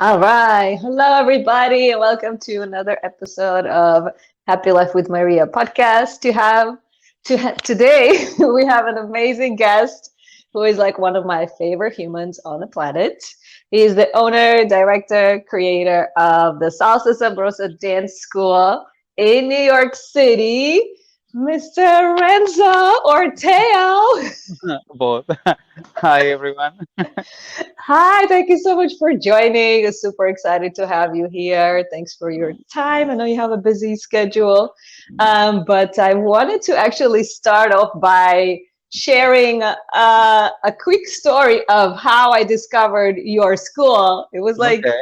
All right. Hello, everybody, and welcome to another episode of Happy Life with Maria podcast. Today, we have an amazing guest who is like one of my favorite humans on the planet. He is the owner, director, creator of the Salsa Sabrosa Dance School in New York City, Mr. Renzo or Teo. Both. Hi, everyone. Hi, thank you so much for joining. I'm super excited to have you here. Thanks for your time. I know you have a busy schedule, but I wanted to actually start off by sharing a quick story of how I discovered your school. Okay.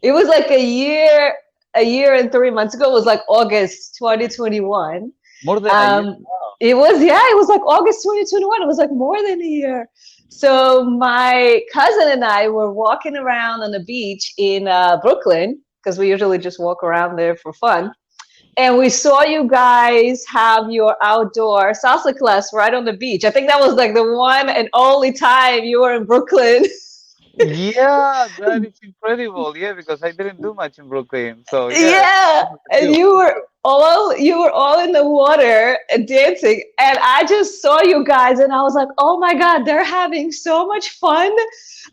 It was like a year and 3 months ago. It was like August 2021. More than a year. Um, it was, yeah, it was like August 2021. It was like more than a year. So my cousin and I were walking around on the beach in Brooklyn because we usually just walk around there for fun. And we saw you guys have your outdoor salsa class right on the beach. I think that was like the one and only time you were in Brooklyn. Yeah, that is incredible. Yeah, because I didn't do much in Brooklyn. So yeah, Yeah, it was a and few, for sure. you were all in the water and dancing, and I just saw you guys, and I was like, oh my God, they're having so much fun.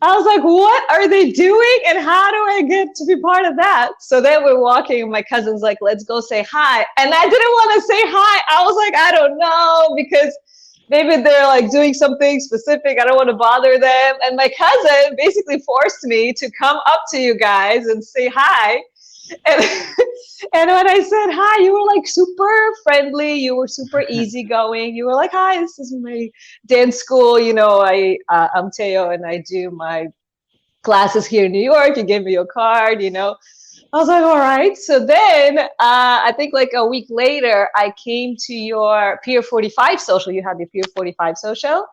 I was like, what are they doing, and how do I get to be part of that? So then we're walking, and my cousin's like, let's go say hi, and I didn't want to say hi. I was like, I don't know because maybe they're like doing something specific. I don't want to bother them. And my cousin basically forced me to come up to you guys and say hi. And and when I said hi, you were like super friendly. You were super easygoing. You were like, "Hi, this is my dance school. I'm Teo, and I do my classes here in New York. You gave me your card. I was like, all right. So then I think like a week later, I came to your Pier 45 social. You had the Pier 45 social.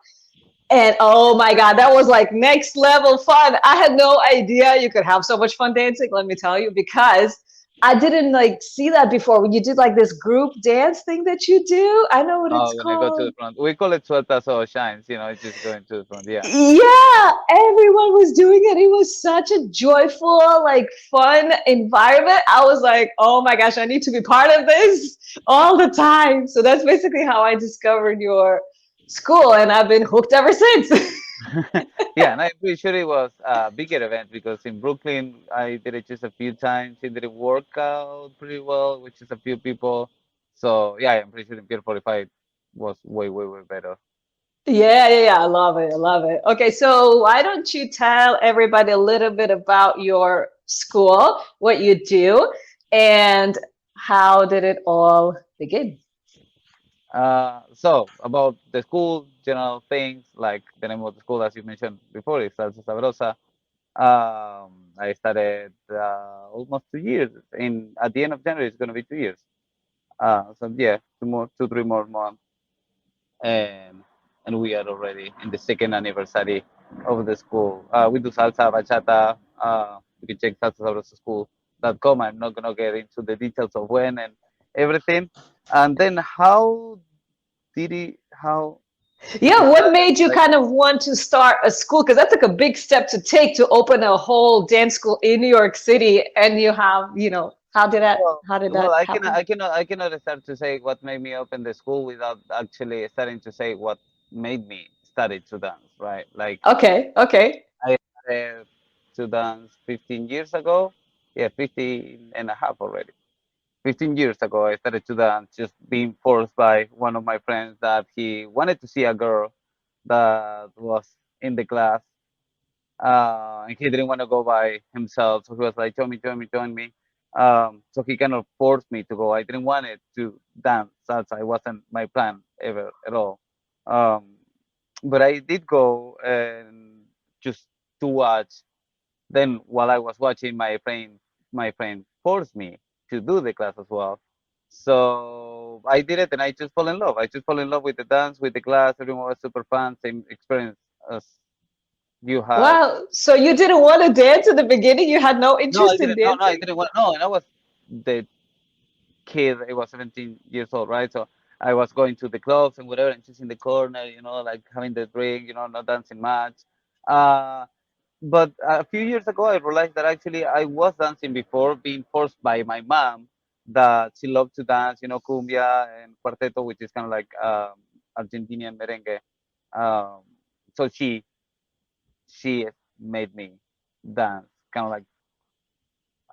And oh my God, that was like next level fun. I had no idea you could have so much fun dancing, let me tell you, because I didn't like see that before. When you did like this group dance thing that you do, I know what it's Oh, when I go to the called. front, we call it suelta so shines. It's just going to the front. Yeah. Yeah, everyone was doing it. It was such a joyful, like fun environment. I was like, oh my gosh, I need to be part of this all the time. So that's basically how I discovered your school, and I've been hooked ever since. Yeah, and I'm pretty sure it was a bigger event because in Brooklyn I did it just a few times. It didn't work out pretty well with just a few people. So yeah, I'm pretty sure in Pier 45 was way, way, way better. Yeah, yeah, yeah. I love it. I love it. Okay, so why don't you tell everybody a little bit about your school, what you do, and how did it all begin? So about the school, general things like the name of the school, as you mentioned before, is Salsa Sabrosa. I started almost 2 years. In at the end of January, it's going to be 2 years. So yeah, two, 3 more months, and we are already in the second anniversary of the school. We do salsa, bachata. You can check salsasabrosa.school.com. I'm not gonna get into the details of when and everything. And then how did Yeah, it what start? made you Like, kind of want to start a school? Because that's like a big step to take to open a whole dance school in New York City, and you have, how did well, that happen? I cannot start to say what made me open the school without actually starting to say what made me study to dance, right? Like Okay, okay. I started to dance 15 years ago. Yeah, 15 and a half already. 15 years ago, I started to dance, just being forced by one of my friends that he wanted to see a girl that was in the class, and he didn't want to go by himself. So he was like, join me, join me, join me. So he kind of forced me to go. I didn't want it to dance salsa. It wasn't my plan ever at all. Um, but I did go and just to watch. Then while I was watching, my friend forced me to do the class as well. So I did it, and I just fell in love. I just fell in love with the dance, with the class. Everyone was super fun. Same experience as you had. Wow. So you didn't want to dance in the beginning? You had no No, I interest in didn't. No, no, I dancing? didn't want. No, and I was the kid. I was 17 years old, right? So I was going to the clubs and whatever, and just in the corner, like having the drink, not dancing much. Uh, but a few years ago, I realized that actually I was dancing before, being forced by my mom that she loved to dance, cumbia and cuarteto, which is kind of like Argentinian merengue. Um, so she made me dance, kind of like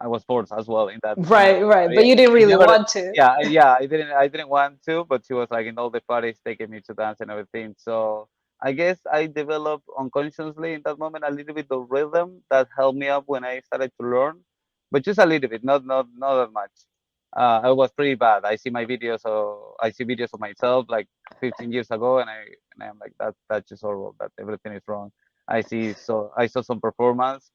I was forced as well in that Right, right. But area. you didn't It really never, want to. yeah, yeah. I didn't want to, but she was like in all the parties taking me to dance and everything. So I guess I developed unconsciously in that moment a little bit of rhythm that helped me up when I started to learn, but just a little bit, not that much. I was pretty bad. I see videos of myself like 15 years ago, and I'm like that's just horrible. That everything is wrong. I saw some performance.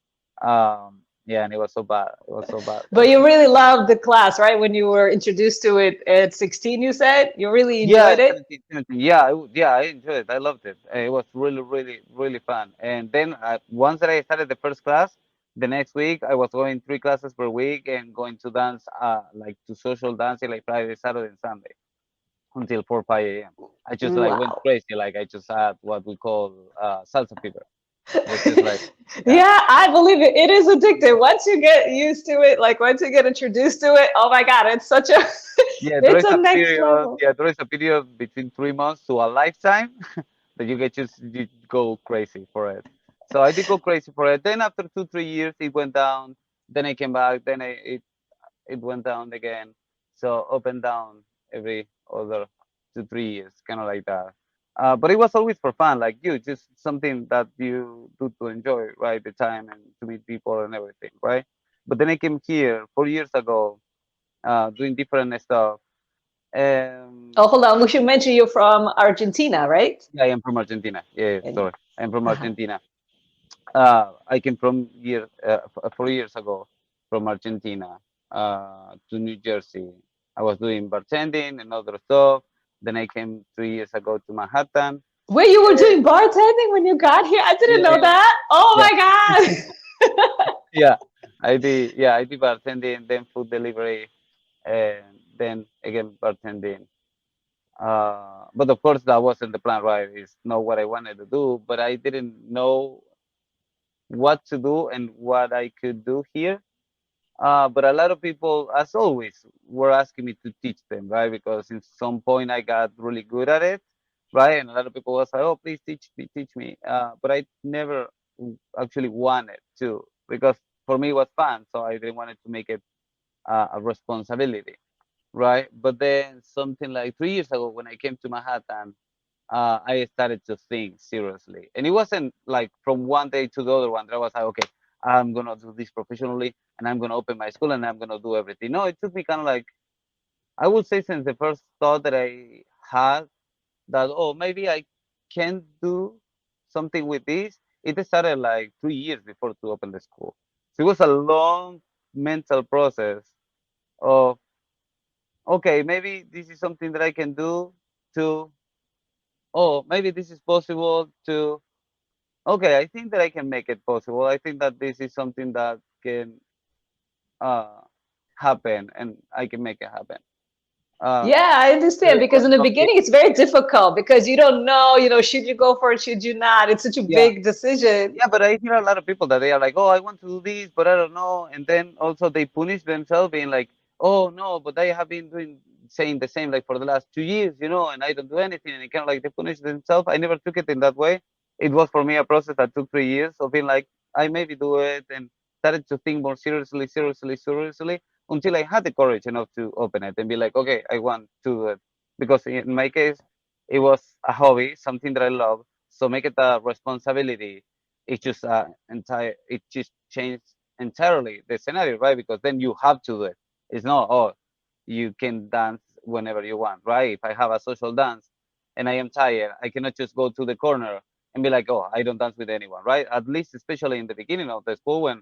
Yeah, and it was so bad. It was so bad. But you really loved the class, right? When you were introduced to it at 16, you said you really Yeah, enjoyed it. 17, 17. Yeah, yeah, I enjoyed it. I loved it. It was really, really, really fun. And then once that I started the first class, the next week I was going 3 classes per week and going to dance, like to social dancing, like Friday, Saturday, and Sunday until 4, 5 a.m. I just like went Wow. crazy. Like I just had what we call salsa fever. It was just like, yeah, Yeah, I believe it. It is addictive. Once you get used to it, like once you get introduced to it, oh my God, it's such a, yeah. There it's is a a next period. level. Yeah, there is a period between 3 months to a lifetime that you go crazy for it. So I did go crazy for it. Then after 2, 3 years, it went down. Then I came back. It went down again. So up and down every other 2, 3 years, kind of like that. But it was always for fun, like you, just something that you do to enjoy, right? The time and to meet people and everything, right? But then I came here 4 years ago, doing different stuff. Oh, Um, hold on. We should mention you're from Argentina, right? yeah, I am from Argentina. Yeah, And, sorry, I'm from uh-huh. Argentina. I came from 4 years ago from Argentina to New Jersey. I was doing bartending and other stuff. Then I came 3 years ago to Manhattan. Wait, you were Uh, doing bartending when you got here? I didn't yeah, know yeah, that. Oh yeah, my God. yeah. I did bartending, then food delivery, and then again bartending. But of course, that wasn't the plan, right? It's not what I wanted to do, but I didn't know what to do and what I could do here. But a lot of people, as always, were asking me to teach them, right? Because in some point I got really good at it, right? And a lot of people was like, "Oh, please teach me, teach me." But I never actually wanted to because for me it was fun, so I didn't want it to make it a responsibility, right? But then something like 3 years ago, when I came to Manhattan, I started to think seriously. And it wasn't like from one day to the other one that I was like, okay, I'm gonna do this professionally and I'm gonna open my school and I'm gonna do everything. No, it took me kind of like I would say since the first thought that I had that oh maybe I can do something with this, it started like 3 years before to open the school. So it was a long mental process of okay, maybe this is something that I can do to oh maybe this is possible to okay, I think that I can make it possible. I think that this is something that can uh, happen, and I can make it happen. Yeah, I understand It because was in the something, beginning it's very difficult because you don't know, should you go for it, should you not? It's such a yeah, big decision. yeah. But I hear a lot of people that they are like, "Oh, I want to do this, but I don't know," and then also they punish themselves, being like, "Oh no, but I have been doing saying the same like for the last 2 years, and I don't do anything," and it kind of like they punish themselves. I never took it in that way. It was for me a process that took 3 years of being like, I maybe do it, and started to think more seriously, seriously, seriously, until I had the courage enough to open it and be like, okay, I want to do it. Because in my case, it was a hobby, something that I love. So make it a responsibility. It just changed entirely the scenario, right? Because then you have to do it. It's not, oh, you can dance whenever you want, right? If I have a social dance and I am tired, I cannot just go to the corner and be like, oh, I don't dance with anyone, right? At least, especially in the beginning of the school when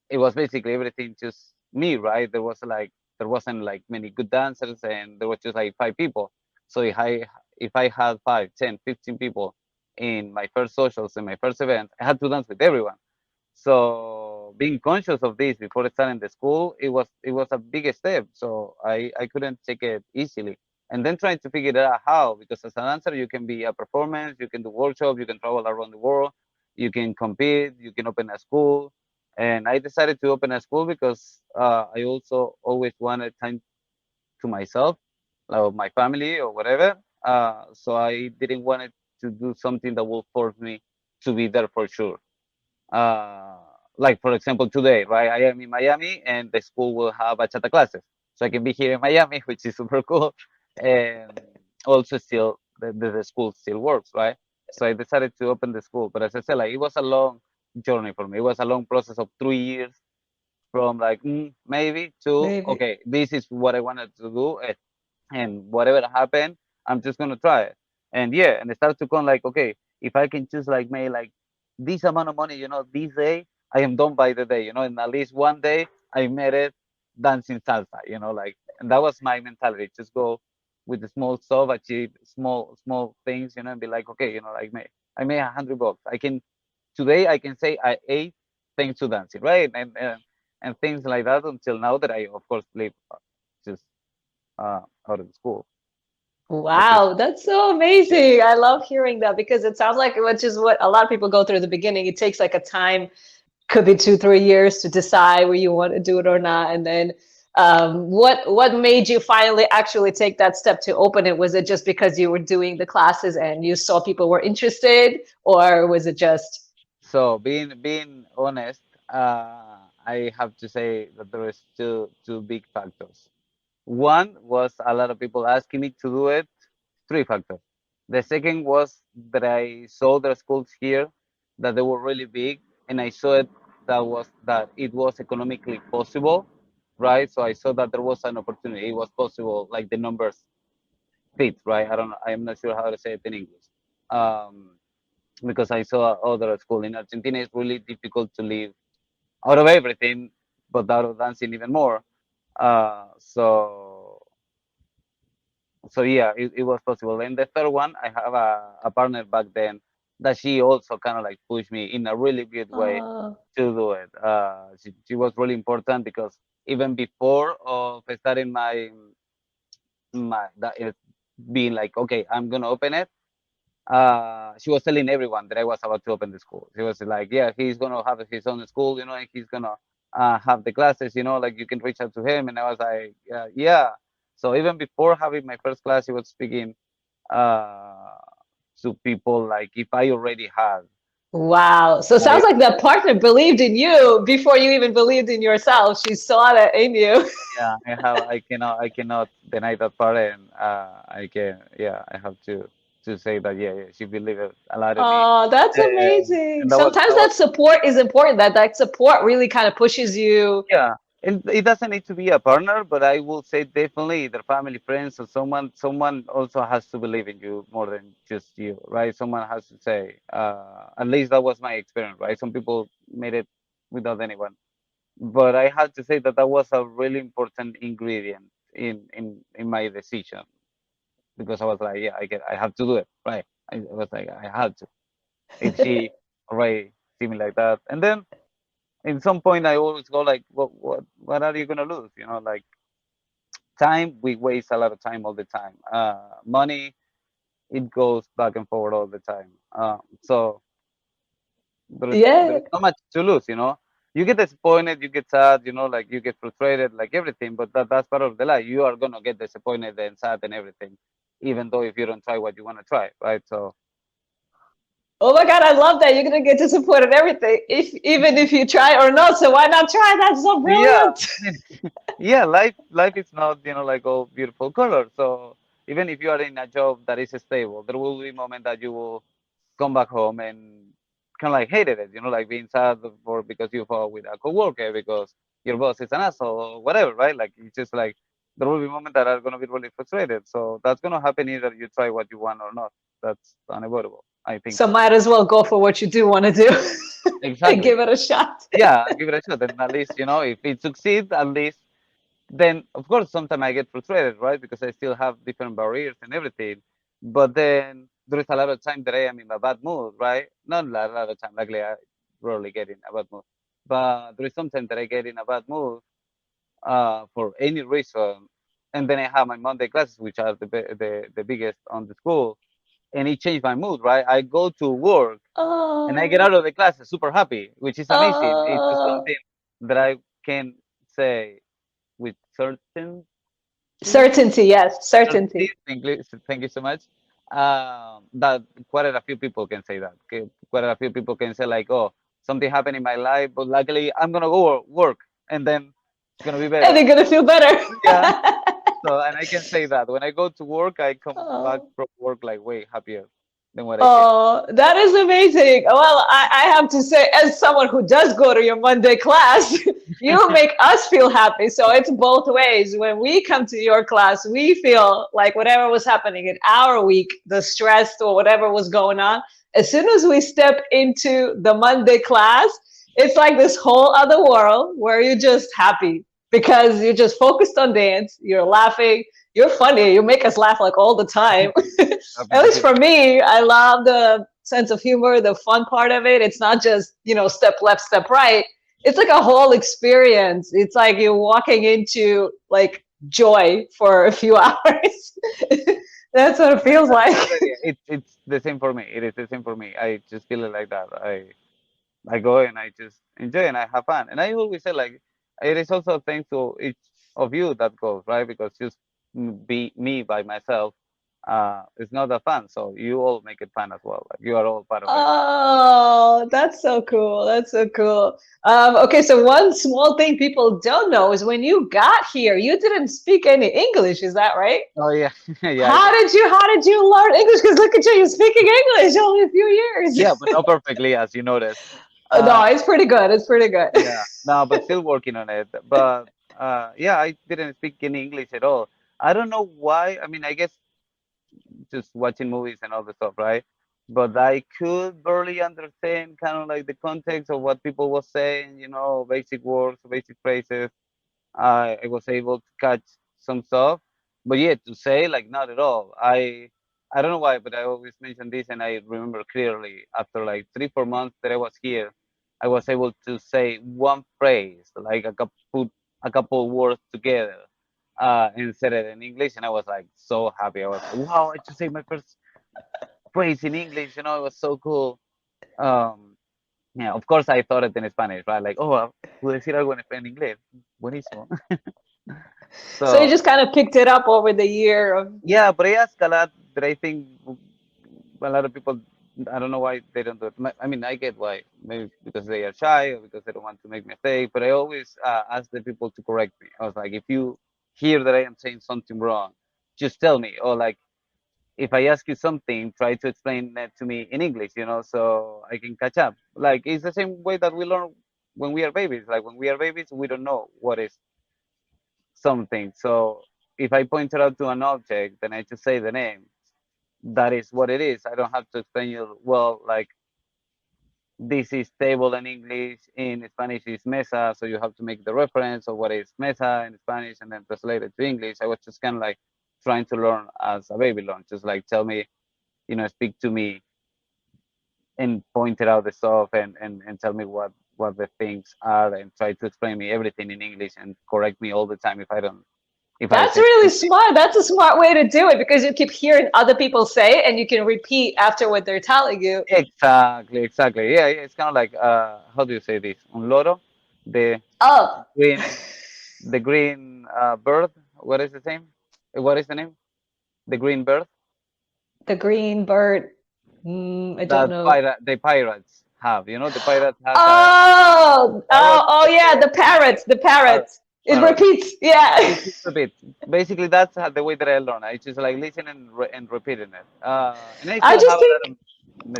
it was basically everything just me, right? There wasn't like many good dancers and there was just like 5 people. So if I had 5, 10, 15 people in my first socials and my first event, I had to dance with everyone. So being conscious of this before starting the school, it was a big step. So I couldn't take it easily. And then trying to figure out how, because as an dancer you can be a performance, you can do workshops, you can travel around the world, You can compete, you can open a school. And I decided to open a school because I also always wanted time to myself, or my family, or whatever. So I didn't want it to do something that will force me to be there for sure. Uh, like for example, today, right? I am in Miami, and the school will have bachata classes, so I can be here in Miami, which is super cool, and also still the school still works, right? So I decided to open the school, but as I said, like it was a long journey for me. It was a long process of 3 years, from like maybe to Maybe. okay, this is what I wanted to do, and whatever happened, I'm just gonna try it. And yeah, and it starts to come like, okay, if I can choose like make like this amount of money, this day, I am done by the day, and at least one day I made it dancing salsa, like, and that was my mentality. Just go with the small stuff, achieve small things, and be like, okay, like I made $100. Today I can say I ate thanks to dancing, right? And things like that until now that I of course live just out of the school. But yeah, Wow, that's so yeah. amazing. I love hearing that because it sounds like, which is what a lot of people go through at the beginning. It takes like a time, could be 2, 3 years to decide where you want to do it or not. And then what made you finally actually take that step to open it? Was it just because you were doing the classes and you saw people were interested, or was it just, So being honest, I have to say that there is two big factors. One was a lot of people asking me to do it. Three factors. The second was that I saw the schools here, that they were really big, and I saw that it was economically possible, right? So I saw that there was an opportunity. It was possible, like the numbers fit, right? I don't know. I'm not sure how to say it in English. Um, because I saw other school in Argentina, it's really difficult to live out of everything, but out of dancing even more. So yeah, it was possible. And the third one, I have a partner back then that she also kind of like pushed me in a really good way uh, to do it. She was really important because even before of starting my that is being like, okay, I'm gonna open it. She was telling everyone that I was about to open the school. She was like, yeah, he's gonna have his own school, and he's gonna have the classes, like you can reach out to him. And I was like, yeah. So even before having my first class, he was speaking uh, to people like if I already had, wow. So it sounds like, like that partner believed in you before you even believed in yourself. She saw that in you. yeah, I cannot deny that part, and I have to say that, yeah, she believed a lot in me, Oh, that's and amazing. and that was Sometimes that was that support is important. That support really kind of pushes you. Yeah, and it doesn't need to be a partner, but I will say definitely either family, friends, or someone also has to believe in you more than just you, right? Someone has to say, at least that was my experience, right? Some people made it without anyone, but I had to say that that was a really important ingredient in my decision, because I was like, yeah, I have to do it, right? I was like, I had to. If she already see me like that, and then in some point I always go like, what are you gonna lose? Like time, we waste a lot of time all the time. Money, it goes back and forward all the time. So there is Yeah. not much to lose. You get disappointed, you get sad, like you get frustrated, like everything. But that's part of the life. You are gonna get disappointed and sad and everything, even though if you don't try what you want to try, right? So Oh my God, I love that. You're gonna get disappointed in everything, if even if you try or not. So why not try? That's so yeah, brilliant. I mean, yeah, life is not, like all beautiful colors. So even if you are in a job that is stable, there will be moment that you will come back home and kind of like hated it, like being sad for because you fought with a coworker because your boss is an asshole or whatever, right? Like it's just like there will be moments that are gonna be really frustrated. So that's gonna happen either you try what you want or not. That's unavoidable. I think So so. might as well go for what you do want to do and Exactly. give it a shot. Yeah, give it a shot. And at least, if it succeeds, at least then of course sometimes I get frustrated, right? Because I still have different barriers and everything. But then there is a lot of time that I am in a bad mood, right? Not a lot of time, luckily I rarely get in a bad mood. But there is sometimes that I get in a bad mood for any reason. And then I have my Monday classes, which are the biggest on the school. and it changed my mood, right? I go to work and I get Oh, out of the class super happy, which is amazing. It's just oh. something that I can say with certainty. Certainty, yes, Certainty. certainty. Thank you so much. That quite a few people can say that. Quite a few people can say like, "Oh, something happened in my life, but luckily I'm gonna go work, and then it's gonna be And better." they're gonna feel better. Yeah. So, and I can say that when I go to work, I come back Oh. from work like way happier than what I came. Oh, that is amazing. Well, I have to say, as someone who does go to your Monday class, you make us feel happy. So it's both ways. When we come to your class, we feel like whatever was happening in our week, the stress or whatever was going on, as soon as we step into the Monday class, it's like this whole other world where you're just happy because you're just focused on dance, you're laughing, you're funny, you make us laugh like all the time. Happy At to least hear. for me, I love the sense of humor, the fun part of it. It's not just, step left, step right. It's like a whole experience. It's like you're walking into like joy for a few hours. That's what it feels That's like. the idea. It's the same for me. It is the same for me. I just feel it like that. I go and I just enjoy and I have fun. And I always say like it is also thanks to each of you that goes, right? Because just be me by myself, it's not that fun. So you all make it fun as well. Like you are all part of it. Oh, that's so cool. That's so cool. Okay, so one small thing people don't know is when you got here, you didn't speak any English. Is that right? Oh yeah, yeah, I How did. did you learn English? Because look at you, you're speaking English only a few years. Yeah, but not perfectly as you noticed. No, Uh, it's pretty good. It's pretty good. yeah, no, but still working on it. But yeah, I didn't speak any English at all. I don't know why. I mean, I guess just watching movies and all the stuff, right? But I could barely understand kind of like the context of what people was saying, basic words, basic phrases. I was able to catch some stuff, but yeah, to say like not at all. I don't know why, but I always mention this, and I remember clearly after like 3 4 months that I was here, I was able to say one phrase, like put a couple words together, and said it in English, and I was like so happy. I was like, wow, I just say my first phrase in English, it was so cool. Um, yeah, of course I thought it in Spanish, right? Like, oh, puedo decir algo en inglés. Buenísimo. So you So just kind of picked it up over the year of. yeah, but I ask a lot that I think a lot of people, I don't know why they don't do it. I mean, I get why. Maybe because they are shy or because they don't want to make mistakes. But I always ask the people to correct me. I was like, if you hear that I am saying something wrong, just tell me. Or like, if I ask you something, try to explain that to me in English, so I can catch up. Like, it's the same way that we learn when we are babies. Like, when we are babies, we don't know what is something. So if I point it out to an object, then I just say the name. That is what it is. I don't have to explain you, well, like this is table in English, in Spanish is mesa, so you have to make the reference of what is mesa in Spanish and then translate it to English. I was just kind of like trying to learn as a baby learn, just like tell me, speak to me and pointed out the stuff and tell me what the things are and try to explain me everything in English and correct me all the time if I That's say really something. smart. That's a smart way to do it because you keep hearing other people say it and you can repeat after what they're telling you. Exactly, exactly. Yeah, yeah, it's kind of like how do you say this? Un loro, the Oh, green the green bird. What is the name? What is the name? The green bird the green bird. I don't that know. the pirates have. The pirates has a Oh, parrot. oh, oh yeah, the parrots, the Parrot. parrots. It Parrot. repeats. Yeah. Repeat, repeat. Basically, that's the way that I learn. I just like listening and repeating it. And I I still just have a think lot of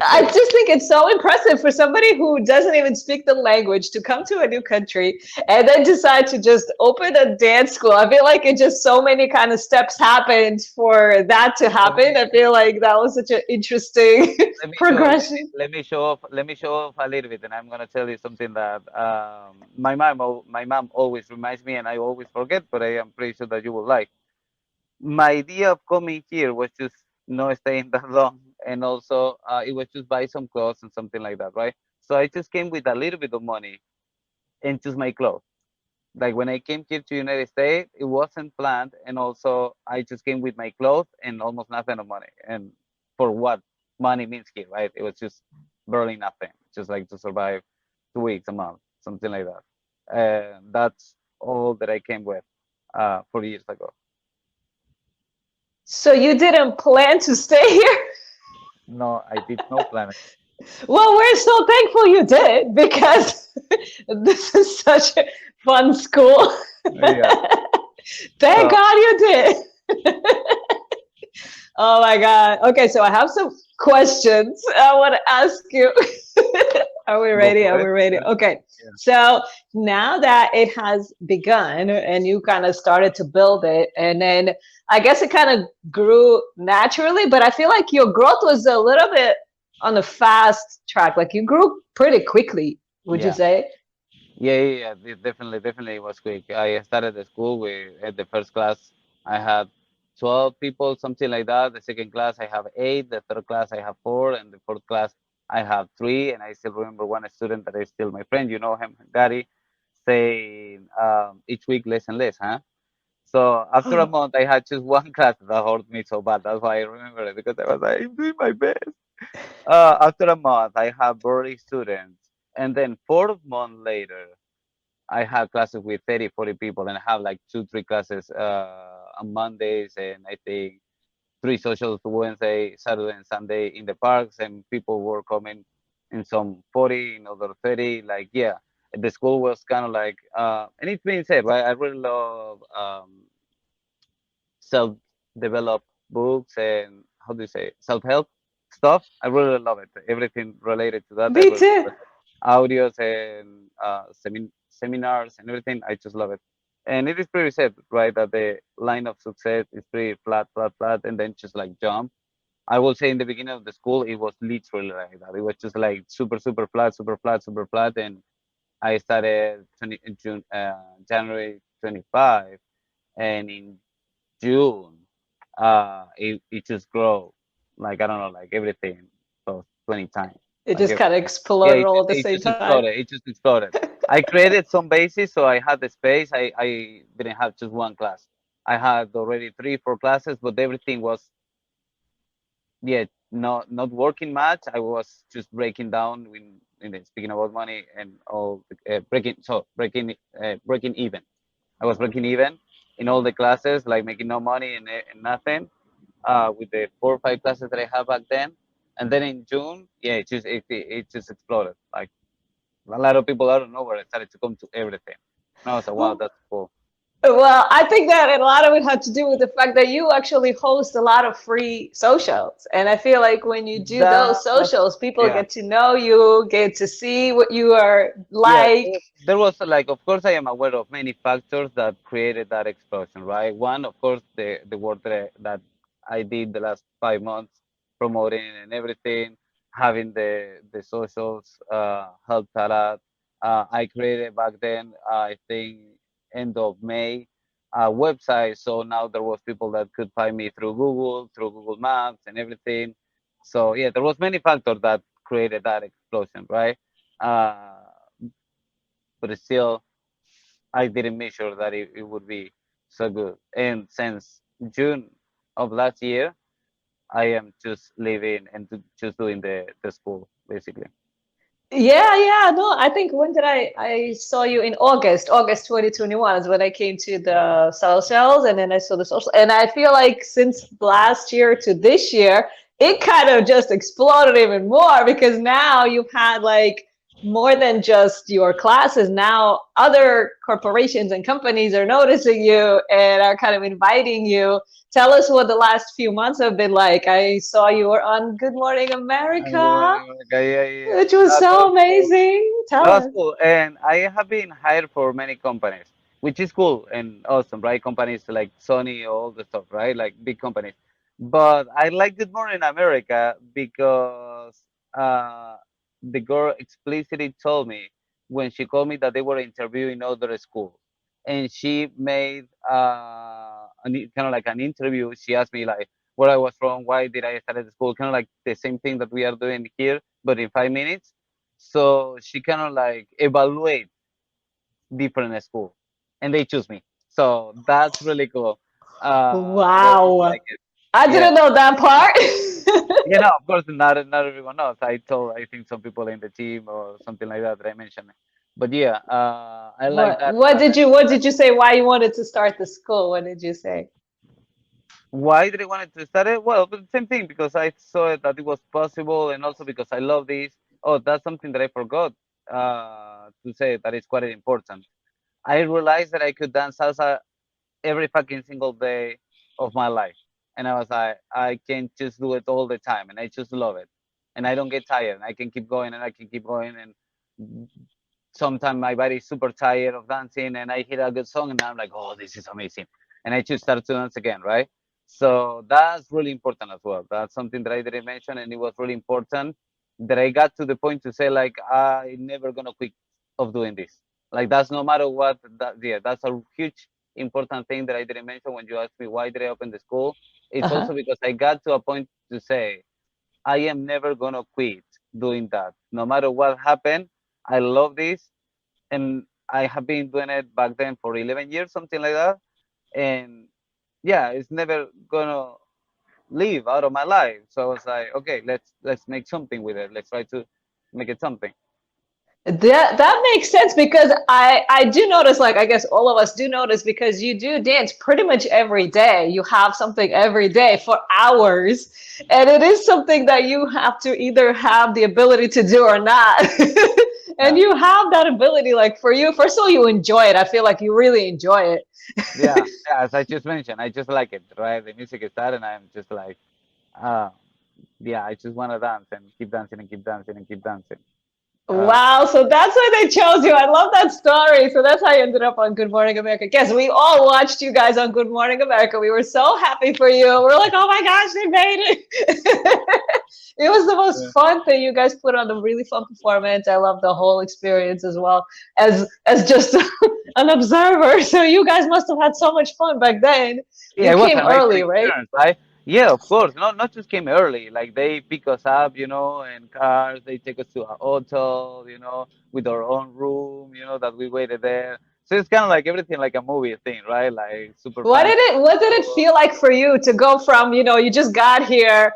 I mistakes. just think it's so impressive for somebody who doesn't even speak the language to come to a new country and then decide to just open a dance school. I feel like it just so many kind of steps happened for that to Let happen. me I feel like that was such an interesting let me show progression. let me show off a little bit, and I'm gonna tell you something that my mom always reminds me, and I always forget, but I am pretty sure that you will like. My idea of coming here was just not staying that long, and also it was just buy some clothes and something like that, right? So I just came with a little bit of money and just my clothes. Like when I came here to United States, it wasn't planned, and also I just came with my clothes and almost nothing of money, and for what money means here, right? It was just barely nothing, just like to survive 2 weeks a month, something like that. And that's all that I came with 4 years ago. So you didn't plan to stay here? No, I did no planning. Well, we're so thankful you did because this is such a fun school. Yeah. Thank So God you did. Oh my God. Okay, so I have some questions I want to ask you. Are we go ready? for Are we it. ready? Yeah. Okay. Yeah. So now that it has begun and you kind of started to build it, and then I guess it kind of grew naturally, but I feel like your growth was a little bit on the fast track. Like you grew pretty quickly, would you Yeah. say? Yeah. Definitely, definitely it was quick. I started the school with at the first class I had 12 people, something like that. The second class I have eight. The third class I have four, and the fourth class I have three. And I still remember one student that is still my friend. You know him, Gary, saying each week less and less, huh? So after a month, I had just one class that hurt me so bad. That's why I remember it because I was like, I'm doing my best. After a month, I have 40 students, and then 4 months later. I have classes with 30, 40 people, and I have like two, three classes on Mondays, and I think three socials Wednesday, Saturday, and Sunday in the parks, and people were coming in some 40, in other 30. Like, yeah, the school was kind of like, and it's being said, right? I really love self-developed books and how do you say self-help stuff. I really love it. Everything related to that, I Me really too. love it. Audios and seminars and everything. I just love it. And it is pretty sad, right? That the line of success is pretty flat, flat, flat, and then just like jump. I will say in the beginning of the school, it was literally like that. It was just like super, super flat, super flat, super flat. And I started 20, June, January 25, and in June, it just grow like I don't know, like everything, so 20 times, It like just everything. kind of Yeah, exploded all at the it same just time. exploded. It just exploded. I created some bases, so I had the space. I didn't have just one class. I had already three, four classes, but everything was yeah, not working much. I was just breaking down when speaking about money and all breaking even. I was breaking even in all the classes, like making no money and nothing with the 4 or 5 classes that I had back then. And then in June, yeah, it just exploded. Like a lot of people out of nowhere started to come to everything. And I was like, wow, that's cool. Well, I think that a lot of it had to do with the fact that you actually host a lot of free socials. And I feel like when you do those That's socials, people yeah. get to know you, get to see what you are Yeah, like. there was like, of course, I am aware of many factors that created that explosion, right? One, of course, the work that I did the last 5 months, promoting and everything, having the socials helped a lot. I created back then, I think, end of May, a website. So now there was people that could find me through Google Maps and everything. So yeah, there was many factors that created that explosion, right? Uh, but still, I didn't make sure that it would be so good. And since June of last year, I am just living and just doing the school basically. Yeah, yeah. No, I think when did I saw you in August. August 2021 is when I came to the socials and then I saw the social. And I feel like since last year to this year, it kind of just exploded even more because now you've had like more than just your classes. Now other corporations and companies are noticing you and are kind of inviting you. Tell us what the last few months have been like. I saw you were on Good Morning I'm going, America, yeah, yeah, yeah. which was That so was cool. amazing. Tell That's us. cool. And I have been hired for many companies, which is cool and awesome, right? Companies like Sony, all the stuff, right? Like big companies. But I like Good Morning America because uh, the girl explicitly told me when she called me that they were interviewing other schools. And she made kind of like an interview. She asked me like where I was from, why did I start at the school, kind of like the same thing that we are doing here, but in 5 minutes. So she kind of like evaluate different schools, and they choose me. So that's really cool. I really Wow. like it. I Yeah, didn't know that part. You know, of course, not everyone knows. I think some people in the team or something like that that I mentioned. But yeah, I like that. What did you say? Why you wanted to start the school? What did you say? Why did I want to start it? Well, but same thing because I saw it that it was possible, and also because I love this. Oh, that's something that I forgot to say that is quite important. I realized that I could dance salsa every fucking single day of my life. And I was like, I can just do it all the time, and I just love it, and I don't get tired. I can keep going, and I can keep going, and sometimes my body is super tired of dancing, and I hear a good song, and I'm like, oh, this is amazing, and I just start to dance again, right? So that's really important as well. That's something that I didn't mention, and it was really important that I got to the point to say like, I'm never gonna quit of doing this. Like that's no matter what. Yeah, that's a huge important thing that I didn't mention when you asked me why did I open the school. It's Uh-huh. also because I got to a point to say I am never gonna quit doing that. No matter what happened, I love this, and I have been doing it back then for 11 years, something like that. And yeah, it's never gonna leave out of my life. So I was like, okay, let's make something with it. Let's try to make it something. That makes sense because I do notice, like I guess all of us do notice, because you do dance pretty much every day. You have something every day for hours, and it is something that you have to either have the ability to do or not. And Yeah, you have that ability, like for you, first of all, you enjoy it. I feel like you really enjoy yeah, it. yeah. As I just mentioned, I just like it, right? The music is that, and I'm just like, uh, yeah, I just want to dance and keep dancing and keep dancing and keep dancing. Uh, Wow, so that's why they chose you. I love that story. So that's how you ended up on Good Morning America. Guess we all watched you guys on Good Morning America. We were so happy for you. We're like, oh my gosh, they made it. It was the most yeah, fun thing. You guys put on a really fun performance. I love the whole experience as well as just an observer. So you guys must have had so much fun back then. yeah, You it was came an amazing early, right? experience, right? Yeah, of course. Not just came early. Like they pick us up, in cars. They take us to a hotel, with our own room, that we waited there. So it's kind of like everything like a movie thing, right? Like super fancy What did it food. feel like for you to go from, you just got here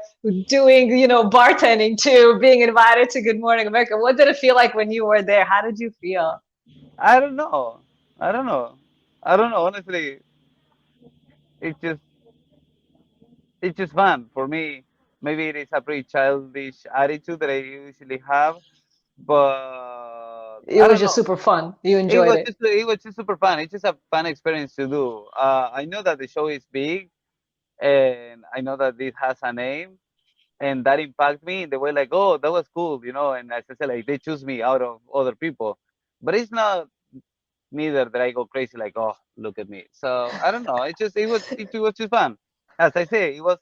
doing, bartending to being invited to Good Morning America? What did it feel like when you were there? How did you feel? I don't know. I don't know. I don't know. Honestly, it's just it's just fun for me. Maybe it is a pretty childish attitude that I usually have, but It I was don't just know. super fun. You It enjoyed was it. just it was just super fun. It's just a fun experience to do. I know that the show is big, and I know that this has a name, and that impacts me in the way like, oh, that was cool, And as I said, like they choose me out of other people, but it's not neither that I go crazy like, oh, look at me. So I don't know. It was just fun. As I say, it was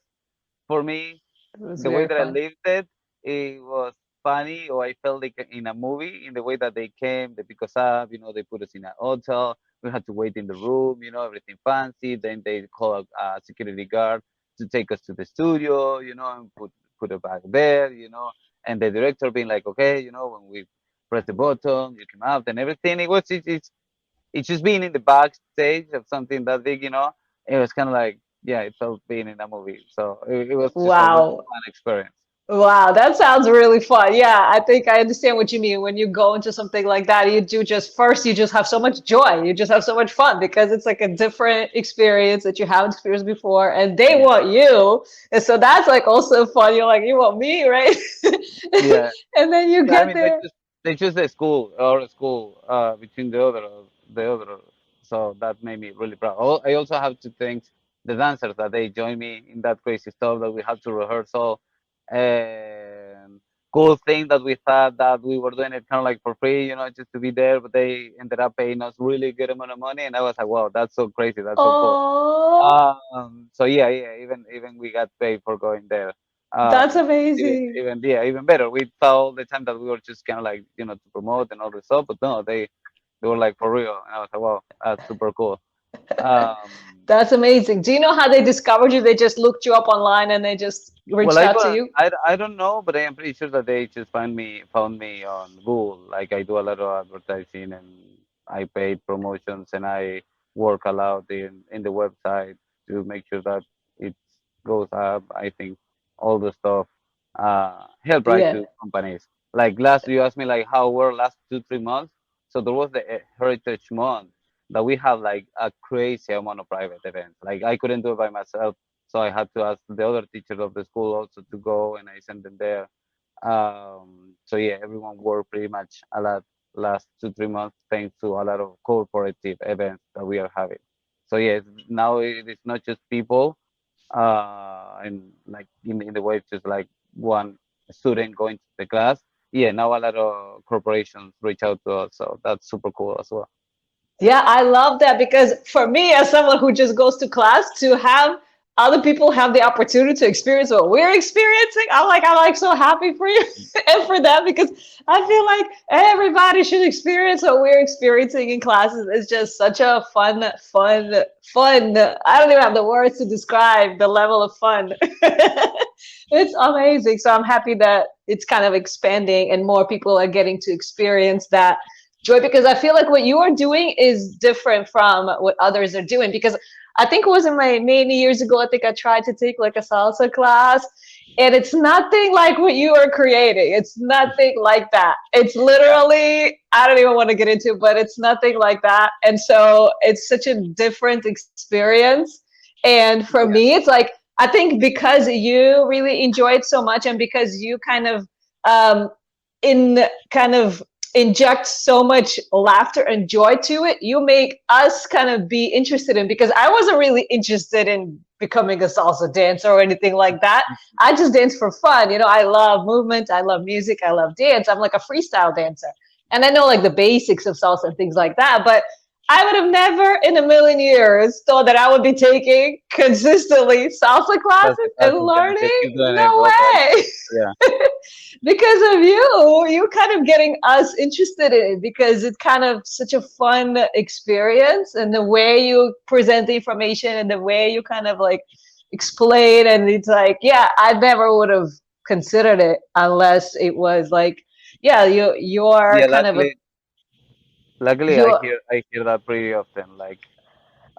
for me It was the way very that I fun. lived it, it was funny, or I felt like in a movie in the way that they came, they pick us up, they put us in a hotel. We had to wait in the room, everything fancy. Then they call a security guard to take us to the studio, and put it back there, and the director being like, okay, when we press the button, you come out and everything. It's just being in the backstage of something that big, It was kind of like, yeah, it felt being in a movie. So it was just a really Wow. fun experience. Wow, that sounds really fun. Yeah, I think I understand what you mean. When you go into something like that, you just have so much joy. You just have so much fun because it's like a different experience that you haven't experienced before, and they Yeah, want you. And so that's like also fun. You're like, you want me, right? yeah, And then you yeah. I get mean, they there. just they choose the school or school between the other. So that made me really proud. I also have to thank the dancers that they joined me in that crazy stuff that we had to rehearse all. And cool thing that we thought that we were doing it kind of like for free, just to be there, but they ended up paying us really good amount of money, and I was like, wow, that's so crazy, that's so cool. Oh, So yeah, yeah, even we got paid for going there. that's Even amazing. even yeah, even better. We thought all the time that we were just kind of like to promote and all this stuff, but no, they were like for real, and I was like, wow, that's super cool. Um, That's amazing. Do you know how they discovered you? They just looked you up online and they just well, reached out to you? I don't know, but I am pretty sure that they just found me on Google. Like I do a lot of advertising, and I paid promotions, and I work a lot in the website to make sure that it goes up. I think all the stuff. help right Yeah. to companies. Like last, you asked me like how were last 2 3 months. So there was the Heritage Month that we have like a crazy amount of private events. Like I couldn't do it by myself, so I had to ask the other teachers of the school also to go, and I sent them there. So yeah, everyone worked pretty much a lot last 2 3 months thanks to a lot of corporative events that we are having. So yes, now it is not just people, and like in the way it's just like one student going to the class. Yeah, now a lot of corporations reach out to us, so that's super cool as well. Yeah, I love that because for me, as someone who just goes to class, to have other people have the opportunity to experience what we're experiencing, I'm like so happy for you and for them because I feel like everybody should experience what we're experiencing in classes. It's just such a fun. I don't even have the words to describe the level of fun. It's amazing. So I'm happy that it's kind of expanding and more people are getting to experience that joy because I feel like what you are doing is different from what others are doing. Because I think it was in my many years ago, I think I tried to take like a salsa class, and it's nothing like what you are creating. It's nothing like that. It's Yeah, literally, I don't even want to get into it, but it's nothing like that. And so it's such a different experience. And for yeah, me, it's like, I think because you really enjoy it so much and because you kind of, in kind of inject so much laughter and joy to it, you make us kind of be interested in because I wasn't really interested in becoming a salsa dancer or anything like that. I just dance for fun. You know, I love movement, I love music, I love dance. I'm like a freestyle dancer. And I know like the basics of salsa and things like that, but I would have never in a million years thought that I would be taking consistently salsa that's the classes and classes and just learning. keep doing it No for like way. yeah. Because of you kind of getting us interested in it because it's kind of such a fun experience and the way you present the information and the way you kind of like explain and it's like yeah I never would have considered it unless it was like yeah you're Yeah, kind of a luckily you're I hear that pretty often, like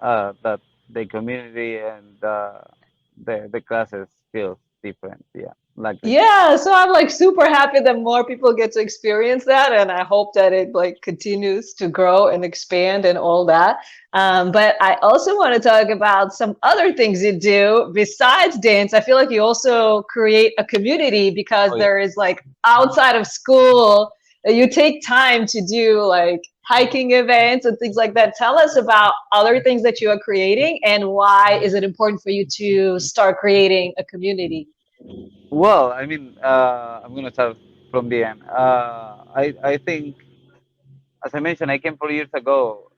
that the community and the classes feels different. Yeah, luckily. yeah, so I'm like super happy that more people get to experience that, and I hope that it like continues to grow and expand and all that. But I also want to talk about some other things you do besides dance. I feel like you also create a community because Oh yeah. there is like outside of school, you take time to do like hiking events and things like that. Tell us about other things that you are creating and why is it important for you to start creating a community? Well, I mean, I'm gonna start from the end. I think, as I mentioned, I came 4 years ago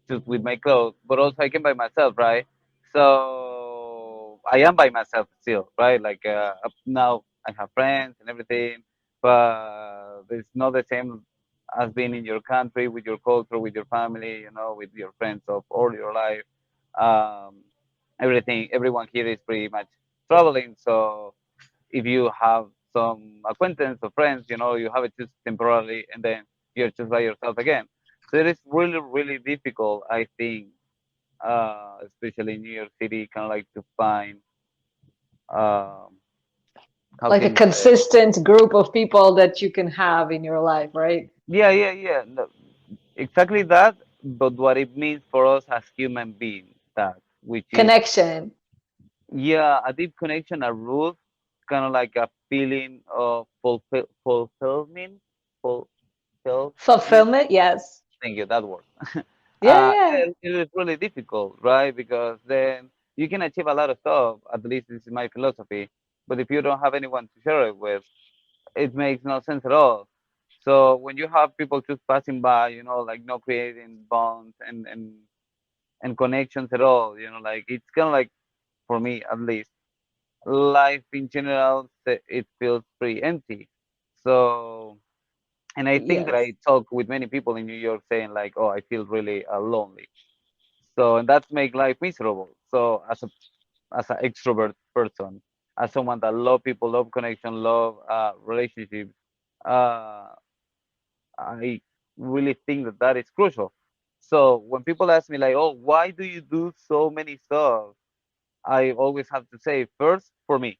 just with my clothes, but also I came by myself, right? So I am by myself still, right? Like up now I have friends and everything, but it's not the same as being in your country with your culture, with your family, with your friends of all your life. Um, everyone here is pretty much traveling, so if you have some acquaintance or friends, you have it just temporarily, and then you're just by yourself again. So it is really, really difficult, I think, especially in New York City, kind of like to find, um, how Like a can you say it? consistent group of people that you can have in your life, right? Yeah, yeah, yeah. No, exactly that. But what it means for us as human beings, that which is, Connection, yeah, a deep connection, a root, kind of like a feeling of fulfillment, fulfillment. fulfillment. Yes. Thank you, that word. Yeah, yeah. Yeah, it is really difficult, right? Because then you can achieve a lot of stuff. At least this is my philosophy. But if you don't have anyone to share it with, it makes no sense at all. So when you have people just passing by, like not creating bonds and connections at all, like it's kind of like, for me at least, life in general, it feels pretty empty. So, and I think that Yes. I talk with many people in New York saying like, oh, I feel really lonely. So, and that's make life miserable. So as an extrovert person, as someone that love people, love connection, love relationships, uh, I really think that that is crucial. So when people ask me like, oh, why do you do so many stuff? I always have to say first for me,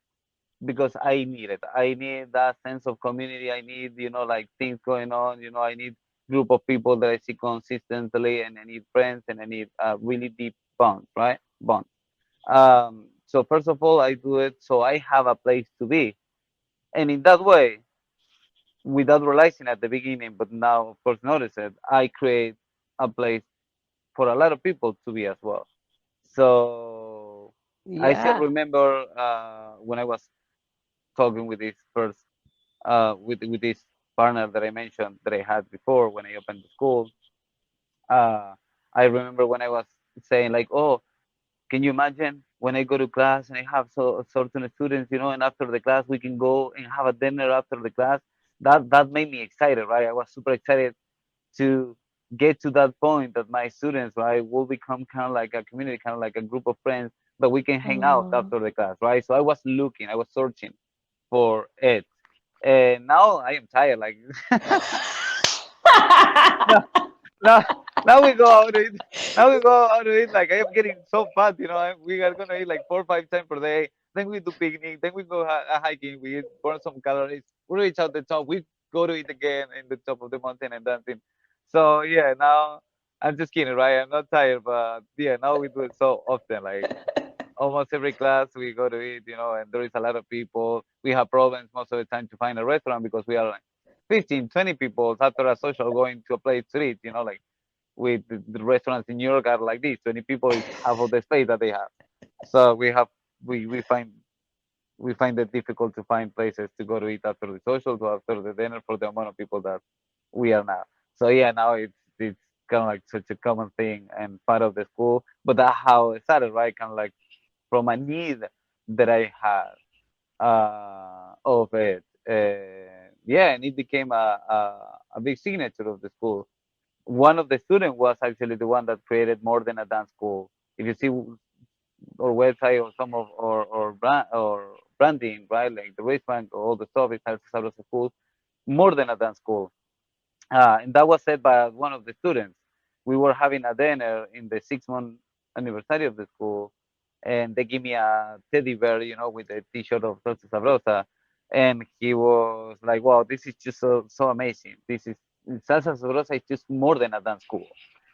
because I need it. I need that sense of community. I need, like things going on. I need group of people that I see consistently, and I need friends, and I need really deep bonds, right? Bonds. So first of all, I do it so I have a place to be, and in that way, without realizing at the beginning, but now of course notice it, I create a place for a lot of people to be as well. So I still Yeah. remember when I was talking with this first with this partner that I mentioned that I had before when I opened the school. Uh, I remember when I was saying like, oh, can you imagine when I go to class and I have certain students, and after the class we can go and have a dinner after the class. That made me excited, right? I was super excited to get to that point that my students, right, will become kind of like a community, kind of like a group of friends that we can hang out Mm. after the class, right? So I was looking, I was searching for it, and now I am tired. Like now, now, now we go out to eat. Now we go out to eat. Like I am getting so fat, we are gonna eat like 4 or 5 times per day. Then we do picnic. Then we go hiking. We burn some calories. We reach out the top. We go to eat again in the top of the mountain and dancing. So yeah, now I'm just kidding, right? I'm not tired, but yeah, now we do it so often. Like almost every class we go to eat, and there is a lot of people. We have problems most of the time to find a restaurant because we are like 15, 20 people after a social going to a place to eat, like with the restaurants in New York are like this. 20 people is half of the space that they have. So we find it difficult to find places to go to eat after the social, to after the dinner for the amount of people that we are now. So yeah, now it's kind of like such a common thing and part of the school. But that's how it started, right? Kind of like from a need that I had of it. Yeah, and it became a big signature of the school. One of the students was actually the one that created more than a dance school. If you see our website or some of or branding, right, like the wristband or all the stuff, it has Salsa Sabrosa schools, more than a dance school. And that was said by one of the students. We were having a dinner in the 6 month anniversary of the school, and they give me a teddy bear, with a T-shirt of Salsa Sabrosa, and he was like, "Wow, this is just so amazing. This is Salsa Sabrosa is just more than a dance school."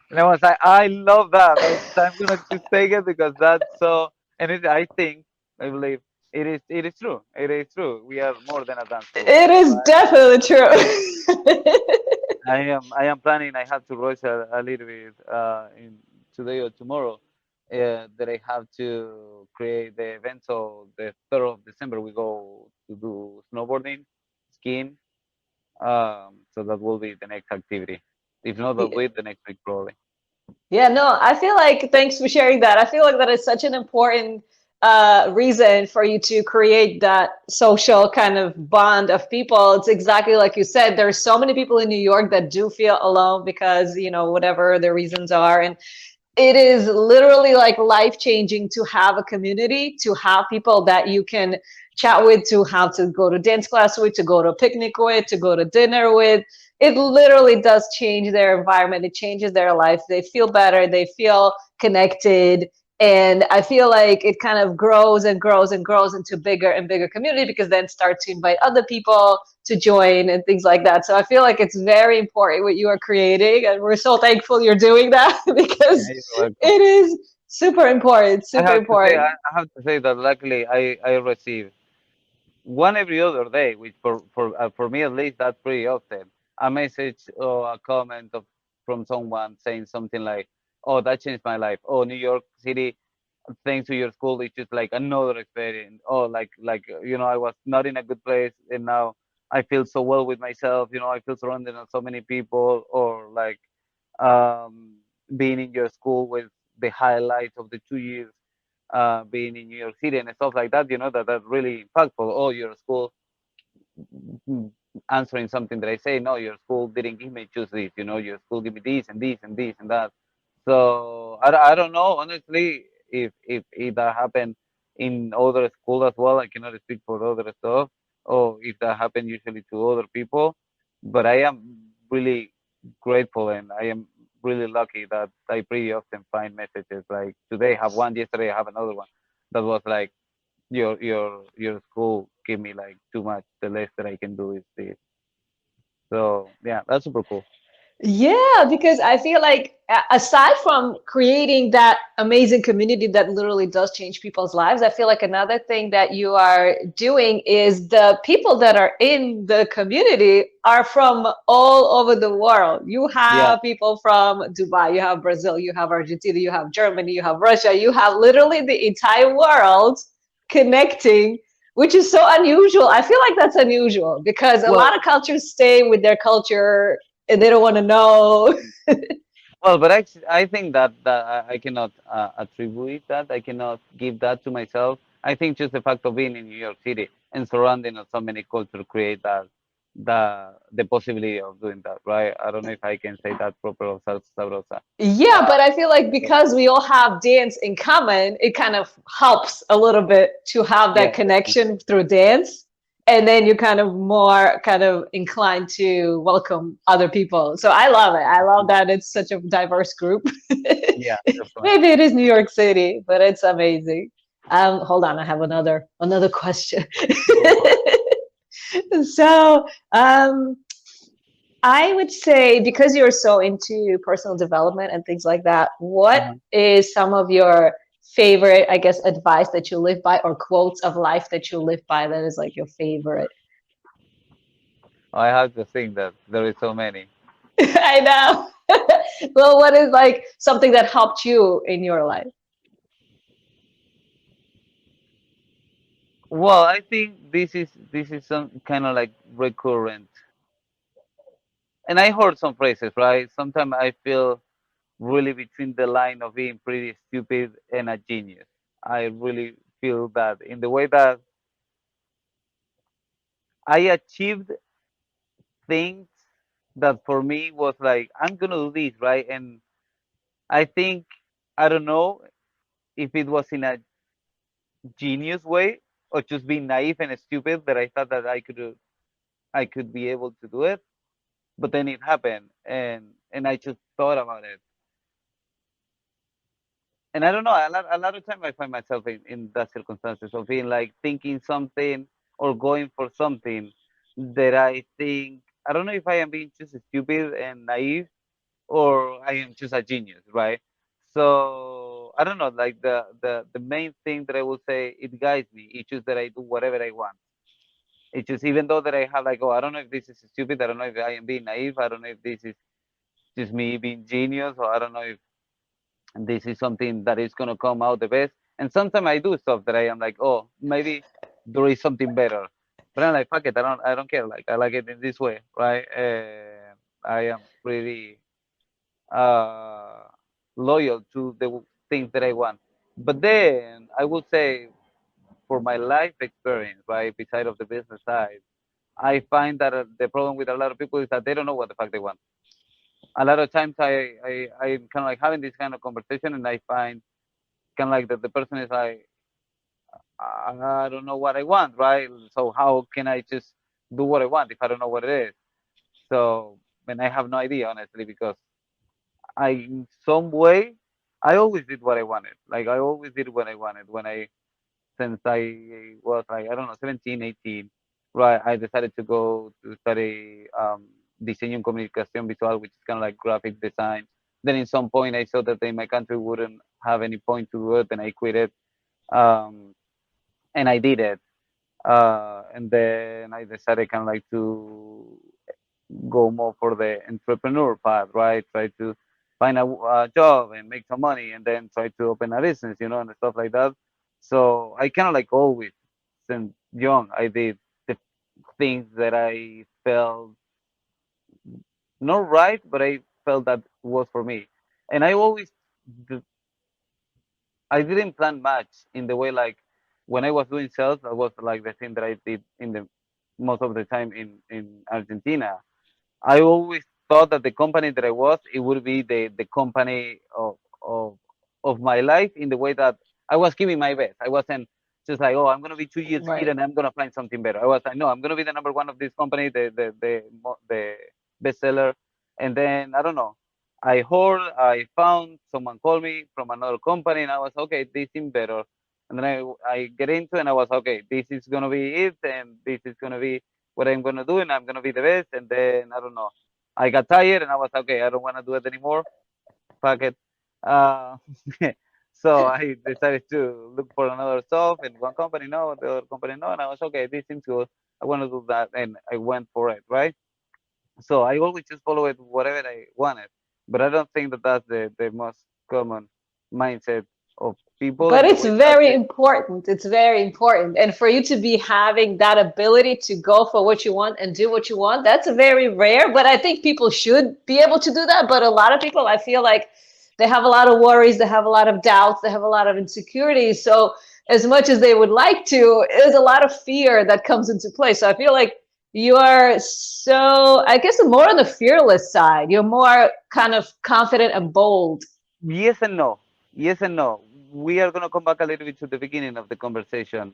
And I was like, "I love that. I'm gonna just take it because that's so." And I think, I believe it is true. It is true. We are more than a dance school, It is right? definitely true. I am planning. I have to rush a little bit in today or tomorrow. That I have to create the event. So the 3rd of December we go to do snowboarding, skiing. So that will be the next activity. If not, that will be the next week probably. Yeah, no, I feel like thanks for sharing that. I feel like that is such an important reason for you to create that social kind of bond of people. It's exactly like you said. There's so many people in New York that do feel alone because, whatever their reasons are. And it is literally like life changing to have a community, to have people that you can chat with, to have to go to dance class with, to go to a picnic with, to go to dinner with. It literally does change their environment. It changes their life. They feel better. They feel connected. And I feel like it kind of grows and grows and grows into bigger and bigger community because then start to invite other people to join and things like that. So I feel like it's very important what you are creating, and we're so thankful you're doing that Yeah, because you're welcome. it is super important, I super have to say, I important. I have to say that luckily I receive one every other day, which for me at least that's pretty often. A message or a comment from someone saying something like, "Oh, that changed my life." "Oh, New York City, thanks to your school, it's just like another experience." "Oh, I was not in a good place, and now I feel so well with myself. I feel surrounded by so many people." Or like um, being in your school with the highlights of the 2 years being in New York City and stuff like that, that's really impactful. Oh, your school mm, answering something that I say, no, your school didn't give me choose this, your school give me this and this and this and that. So I don't know, honestly, if that happened in other school as well. I cannot speak for other stuff, or if that happened usually to other people. But I am really grateful and I am really lucky that I pretty often find messages like today I have one, yesterday I have another one that was like your school give me like too much. The less that I can do is this. So yeah, that's super cool. Yeah, because I feel like aside from creating that amazing community that literally does change people's lives, I feel like another thing that you are doing is the people that are in the community are from all over the world. You Yeah. have people from Dubai, you have Brazil, you have Argentina, you have Germany, you have Russia, you have literally the entire world connecting, which is so unusual. I feel like that's unusual because a Well, lot of cultures stay with their culture and they don't want to know. but actually, I think that I cannot attribute that. I cannot give that to myself. I think just the fact of being in New York City and surrounding of so many cultures create that the possibility of doing that, right? I don't know if I can say that proper of Salsa Sabrosa. Yeah, Uh, but I feel like because we all have dance in common, it kind of helps a little bit to have yeah, that connection through dance. And then you're kind of more kind of inclined to welcome other people. So I love it. I love that it's such a diverse group. yeah, definitely. Maybe it is New York City, but it's amazing. Hold on, I have another question. Go for it. So, I would say because you're so into personal development and things like that, what Uh-huh. is some of your favorite, I guess, advice that you live by or quotes of life that you live by that is like your favorite? I have to think that there is so many. I know. Well, what is like something that helped you in your life? Well, I think this is some kind of like recurrent, and I heard some phrases, right? Sometimes I feel really between the line of being pretty stupid and a genius. I really feel that in the way that I achieved things that for me was like, I'm gonna do this, right? And I think I don't know if it was in a genius way or just being naive and stupid that I thought that I could be able to do it. But then it happened, and I just thought about it. And I don't know, a lot of time I find myself in that circumstances of being like thinking something or going for something that I think I don't know if I am being just stupid and naive or I am just a genius, right? So I don't know, like the main thing that I will say it guides me. It's just that I do whatever I want. It's just even though that I have like, oh, I don't know if this is stupid, I don't know if I am being naive, I don't know if this is just me being genius, or I don't know if this is something that is gonna come out the best. And sometimes I do stuff that I am like, oh, maybe there is something better. But I'm like, fuck it, I don't care. Like I like it in this way, right? I am pretty uh, loyal to the things that I want. But then I would say for my life experience, right, beside of the business side, I find that the problem with a lot of people is that they don't know what the fuck they want. A lot of times I'm kind of like having this kind of conversation and I find kind of like that the person is like, I don't know what I want, right? So how can I just do what I want if I don't know what it is? So, and I have no idea, honestly, because in some way, I always did what I wanted. Like, I always did what I wanted since I was like, I don't know, 17, 18, right? I decided to go to study diseño en comunicación visual, which is kind of like graphic design. Then, in some point, I saw that in my country wouldn't have any point to do it, and I quit it. Um, and I did it. And then I decided kind of like to go more for the entrepreneur path, right? Try to find a job and make some money, and then try to open a business, and stuff like that. So I kind of like always, since young, I did the things that I felt not right, but I felt that was for me. And d- I didn't plan much in the way like when I was doing sales, that was like the thing that I did in the most of the time in Argentina. I always thought that the company that I was, it would be the company of of my life in the way that I was giving my best. I wasn't just like, oh, I'm gonna be 2 years here Right. and I'm gonna find something better. I was like, no, I'm gonna be the number one of this company, the bestseller. And then I don't know. I found someone called me from another company, and I was okay. This seemed better. And then I get into it and I was okay, this is gonna be it, and this is gonna be what I'm gonna do, and I'm gonna be the best. And then I don't know, I got tired and I was okay, I don't want to do it anymore. Fuck it. Uh, so I decided to look for another stuff, and one company no, the other company no, and I was okay, this seems good. I want to do that, and I went for it, right? So I always just follow it whatever I wanted, but I don't think that that's the most common mindset of people But in the it's way that very they, important. It's very important. And for you to be having that ability to go for what you want and do what you want, that's very rare. But I think people should be able to do that. But a lot of people, I feel like they have a lot of worries, they have a lot of doubts, they have a lot of insecurities. So, as much as they would like to, there's a lot of fear that comes into play. So, I feel like you are so, I guess, more on the fearless side. You're more kind of confident and bold. yes and no, yes and no. We are gonna come back a little bit to the beginning of the conversation.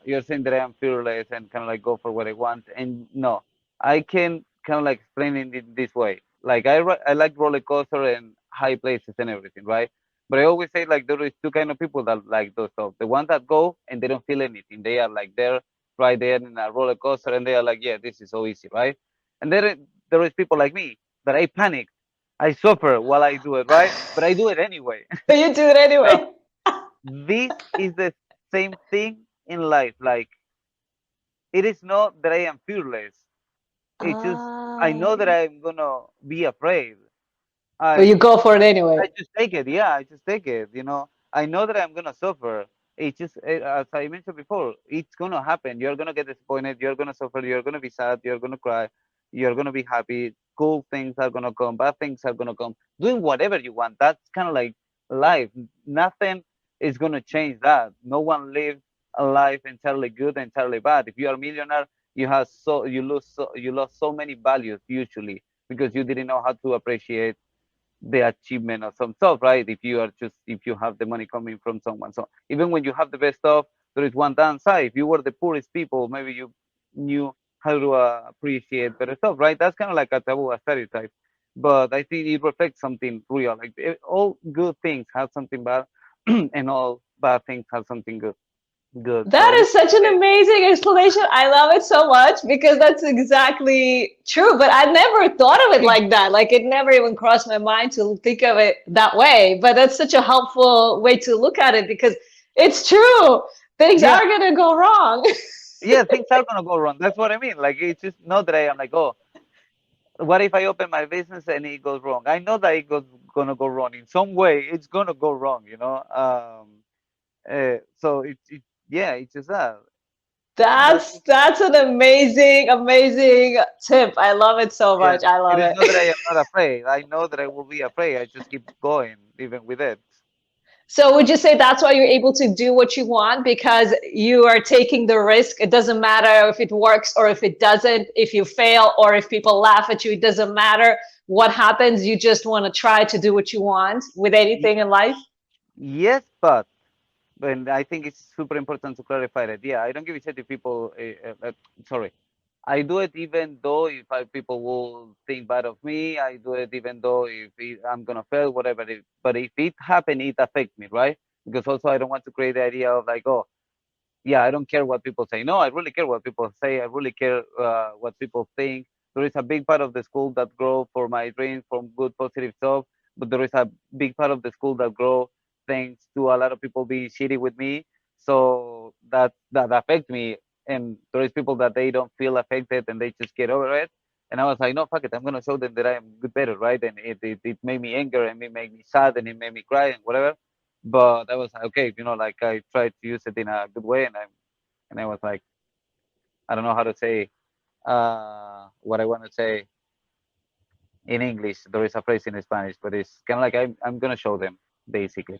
You're saying that I am fearless and kind of like go for what I want, and no, I can kind of like explain it in this way. Like I like roller coaster and high places and everything, right? But I always say like there is two kind of people that like those stuff. The ones that go and they don't feel anything. They are like there, right there in a roller coaster, and they are like, yeah, this is so easy, right? And then there is people like me that I panic, I suffer while I do it, right? But I do it anyway. You do it So anyway. this is the same thing in life. Like it is not that I am fearless. It's just I know that Um, I'm gonna be afraid. but you I go for it anyway. I just take it. Yeah, I just take it. You know, I know that I'm gonna suffer. It's just as I mentioned before, it's gonna happen. You're gonna get disappointed. You're gonna suffer. You're gonna be sad. You're gonna cry. You're gonna be happy. Cool things are gonna come. Bad things are gonna come. Doing whatever you want. That's kind of like life. Nothing is gonna change that. No one lives a life entirely good, entirely bad. If you are a millionaire, you lost so many values usually because you didn't know how to appreciate the achievement of some stuff, right? If you have the money coming from someone. So even when you have the best stuff, there is one downside. If you were the poorest people, maybe you knew how to appreciate better stuff, right? That's kind of like a taboo, a stereotype. But I think it reflects something real. Like all good things have something bad, and all bad things have something good. Good. So That it is is such an okay. amazing explanation. I love it so much because that's exactly true. But I never thought of it like that. Like it never even crossed my mind to think of it that way. But that's such a helpful way to look at it because it's true. Things Yeah, are going to go wrong. yeah, things are gonna go wrong. That's what I mean. Like it's just not that I am like, oh, what if I open my business and it goes wrong? I know that gonna go wrong in some way. It's gonna go wrong, you know. So yeah, it's just that. That's That's an amazing, amazing tip. I love it so yeah. much. I It love is it. not that I am not afraid. I know that I will be afraid. I just keep going even with it. So would you say that's why you're able to do what you want because you are taking the risk? It doesn't matter if it works or if it doesn't, if you fail or if people laugh at you, it doesn't matter what happens. You just want to try to do what you want with Y- anything in life. yes, but and I think it's super important to clarify that. Yeah, I don't give a shit if people. Sorry, I do it even though if people will think bad of me. I do it even though I'm gonna fail, whatever. But if it happen, it affects me, right? Because also I don't want to create the idea of like, oh, yeah, I don't care what people say. No, I really care what people say. I really care what people think. There is a big part of the school that grow for my dreams from good positive stuff, but there is a big part of the school that grow thanks to a lot of people being shitty with me. So that affect me, and there is people that they don't feel affected and they just get over it. And I was like, no, fuck it, I'm gonna show them that I am good better, right? And it made me anger and it made me sad and it made me cry and whatever, but I was like, okay, like I tried to use it in a good way, and I was like, I don't know how to say what I want to say in English. There is a phrase in Spanish, but it's kind of like I'm gonna show them basically.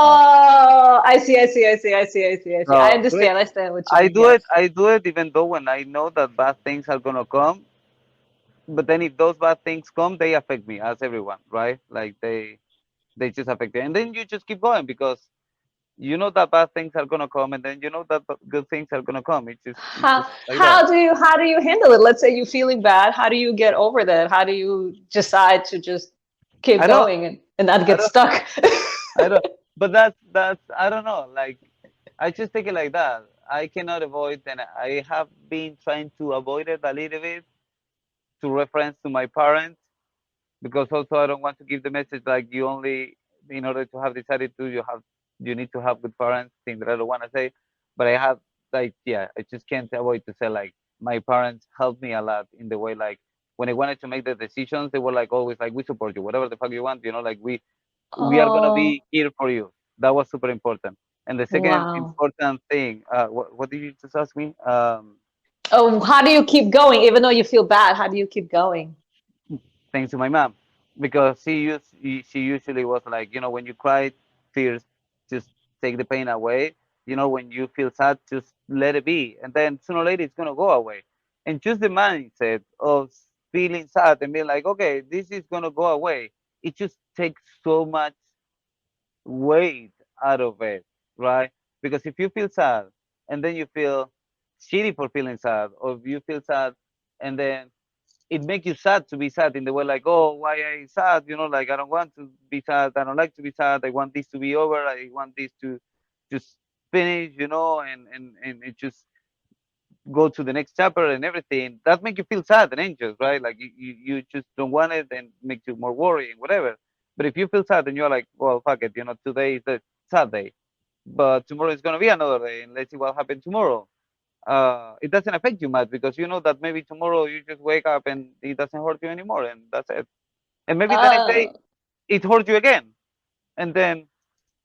Uh, Oh, I see, I see, I see, I see, I see, I see. I so understand. I understand what you mean. Yes. I do it even though when I know that bad things are gonna come, but then if those bad things come, they affect me as everyone, right? Like they just affect me, and then you just keep going because you know that bad things are gonna come, and then you know that good things are gonna come. It's just like that. How do you handle it? Let's say you're feeling bad. How do you get over that? How do you decide to just keep I don't going and not I get don't stuck? I don't. But that's I don't know. Like I just take it like that. I cannot avoid, and I have been trying to avoid it a little bit to reference to my parents because also I don't want to give the message like you only in order to have this attitude you need to have good parents. Thing that I don't want to say, but I have like yeah, I just can't avoid to say like my parents helped me a lot in the way like when I wanted to make the decisions, they were like always like we support you, whatever the fuck you want, like we are gonna Oh, be here for you. That was super important. And the second wow. important thing, what did you just ask me? Oh, how do you keep going even though you feel bad? How do you keep going? Thanks to my mom, because she usually was like, when you cry, tears just take the pain away. When you feel sad, just let it be, and then sooner or later it's gonna go away. And just the mindset of feeling sad and being like, okay, this is gonna go away. It just takes so much weight out of it, right? Because if you feel sad and then you feel shitty for feeling sad, or if you feel sad and then it makes you sad to be sad in the way like, oh, why I sad? Like I don't want to be sad. I don't like to be sad. I want this to be over. I want this to just finish, and it just go to the next chapter and everything. That make you feel sad and anxious, right? Like you just don't want it and makes you more worry and whatever. But if you feel sad and you're like, well, fuck it, today is the sad day, but tomorrow is gonna be another day, and let's see what happens tomorrow. It doesn't affect you much because you know that maybe tomorrow you just wake up and it doesn't hurt you anymore, and that's it. And maybe the next day Oh, it hurts you again, and then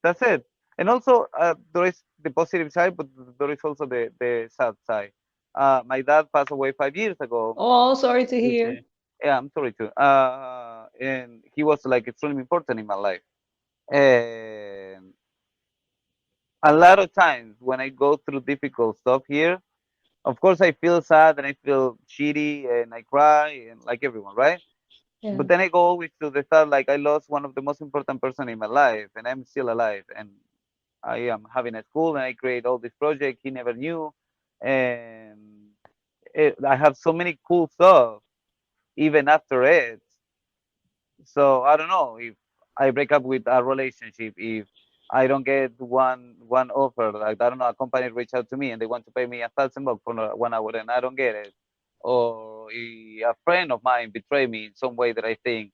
that's it. And also, there is the positive side, but there is also the sad side. My dad passed away 5 years ago. oh, sorry to Which, hear. yeah, I'm sorry too. And he was like extremely important in my life. And a lot of times when I go through difficult stuff here, of course I feel sad and I feel shitty and I cry and like everyone, right? Yeah. But then I go always to the thought like I lost one of the most important person in my life and I'm still alive and I am having a school and I create all this project he never knew and I have so many cool stuff even after it. So I don't know if I break up with a relationship, if I don't get one offer, like I don't know, a company reach out to me and they want to pay me $1,000 for 1 hour and I don't get it, or if a friend of mine betray me in some way that I think,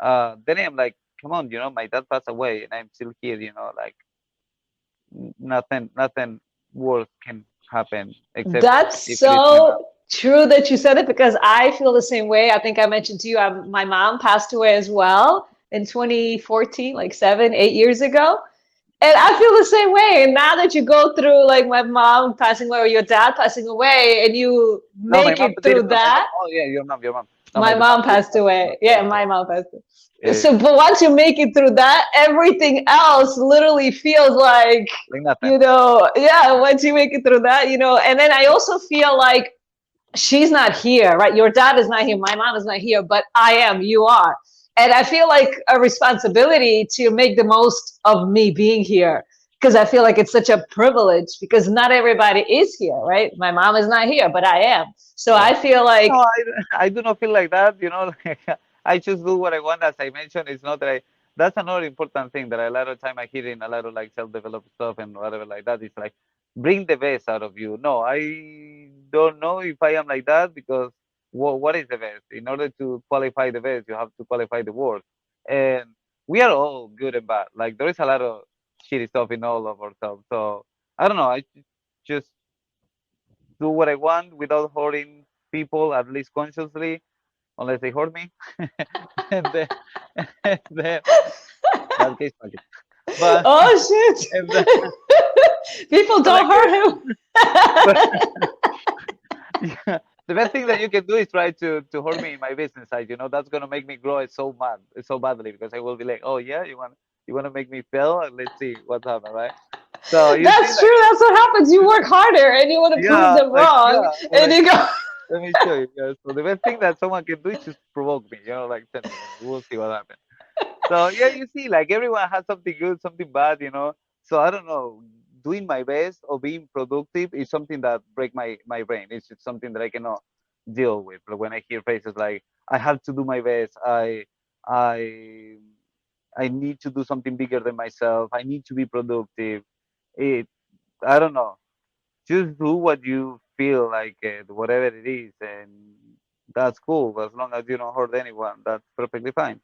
then I'm like, come on, my dad passed away and I'm still here, like nothing worse can happen except That's if it is my mom. so true that you said it because I feel the same way. I think I mentioned to you, my mom passed away as well in 2014, like 7, 8 years ago. And I feel the same way. And now that you go through like my mom passing away or your dad passing away and you No, my make mom it didn't. through My mom. that, Oh yeah, your mom. No, my my mom mom didn't passed pass. away. No, Yeah, sorry, sorry. my mom passed away. Yeah, So, but once you make it through that, everything else literally feels like, like nothing. yeah, once you make it through that, and then I also feel like she's not here, right? Your dad is not here, my mom is not here, but I am, you are. And I feel like a responsibility to make the most of me being here because I feel like it's such a privilege because not everybody is here, right? My mom is not here, but I am. So Yeah. I feel No, like I do not feel like that. Like, I just do what I want. As I mentioned, it's not that I. That's another important thing that a lot of time I hear in a lot of like self-developed stuff and whatever like that. It's like bring the best out of you. No, I don't know if I am like that because what is the best? In order to qualify the best, you have to qualify the worst. And we are all good and bad. Like there is a lot of shitty stuff in all of ourselves. So I don't know. I just do what I want without hurting people, at least consciously, unless they hurt me. and then, and then that case, fuck it. But, oh shit. and then, People but don't like, hurt but, him. yeah, the best thing that you can do is try to hurt me in my business side. That's gonna make me grow it so mad, so badly because I will be like, oh yeah, you want to make me fail? Let's see what's happening, right? So you see, That's true. like, That's what happens. You work harder and you want to prove yeah, them like, wrong, yeah, and like, you go. let me show you. Yeah. So the best thing that someone can do is just provoke me. Like tell me, we'll see what happens. So yeah, you see, like everyone has something good, something bad. So I don't know. Doing my best or being productive is something that break my brain. It's just something that I cannot deal with. But when I hear phrases like "I have to do my best," I I need to do something bigger than myself. I need to be productive. It, I don't know. Just do what you feel like, whatever it is, and that's cool. As long as you don't hurt anyone, that's perfectly fine.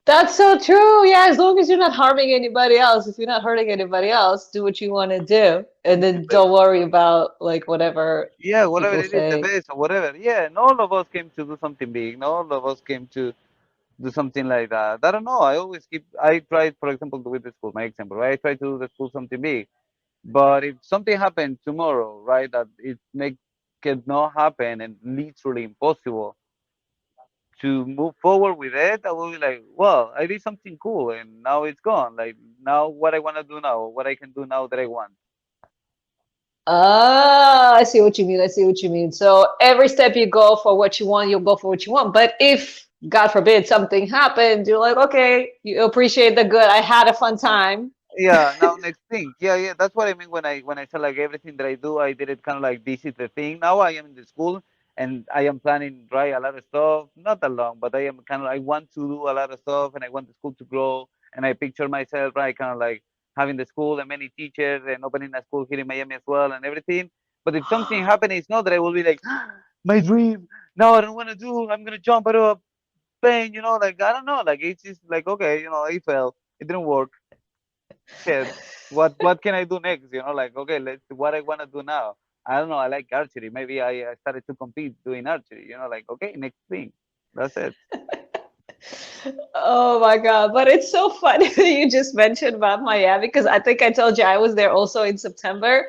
That's so true. Yeah, as long as you're not harming anybody else, if you're not hurting anybody else, do what you want to do. And then But don't worry about like whatever yeah, whatever people it is, the say. best or whatever. Yeah, and all of us came to do something big. No, all of us came to do something like that. I don't know. I always keep. I tried, for example, with the school. My example, right? I try to do the school something big. But if something happened tomorrow, right, that it make it not happen and literally impossible to move forward with it, I will be like, well, I did something cool and now it's gone. Like now, what I want to do now, what I can do now that I want. Ah, I see what you mean. I see what you mean. So every step you go for what you want, you'll go for what you want. But if, God forbid, something happened, you're like, okay, you appreciate the good. I had a fun time. Yeah, now next thing. Yeah, yeah, that's what I mean when I said like everything that I do, I did it kind of like this is the thing. Now I am in the school and I am planning right a lot of stuff, not that long, but I am kind of I want to do a lot of stuff and I want the school to grow and I picture myself right kind of like having the school and many teachers and opening a school here in Miami as well and everything. But if something happens, it's not that I will be like my dream. Now I don't want to do. I'm gonna jump it up, bang. Like I don't know. Like it's just like okay, I failed. It didn't work. Shit, what can I do next? Like okay, let's what I want to do now. I don't know. I like archery. Maybe I started to compete doing archery. Like okay, next thing. That's it. Oh my God. But it's so funny that you just mentioned about Miami because I think I told you I was there also in September.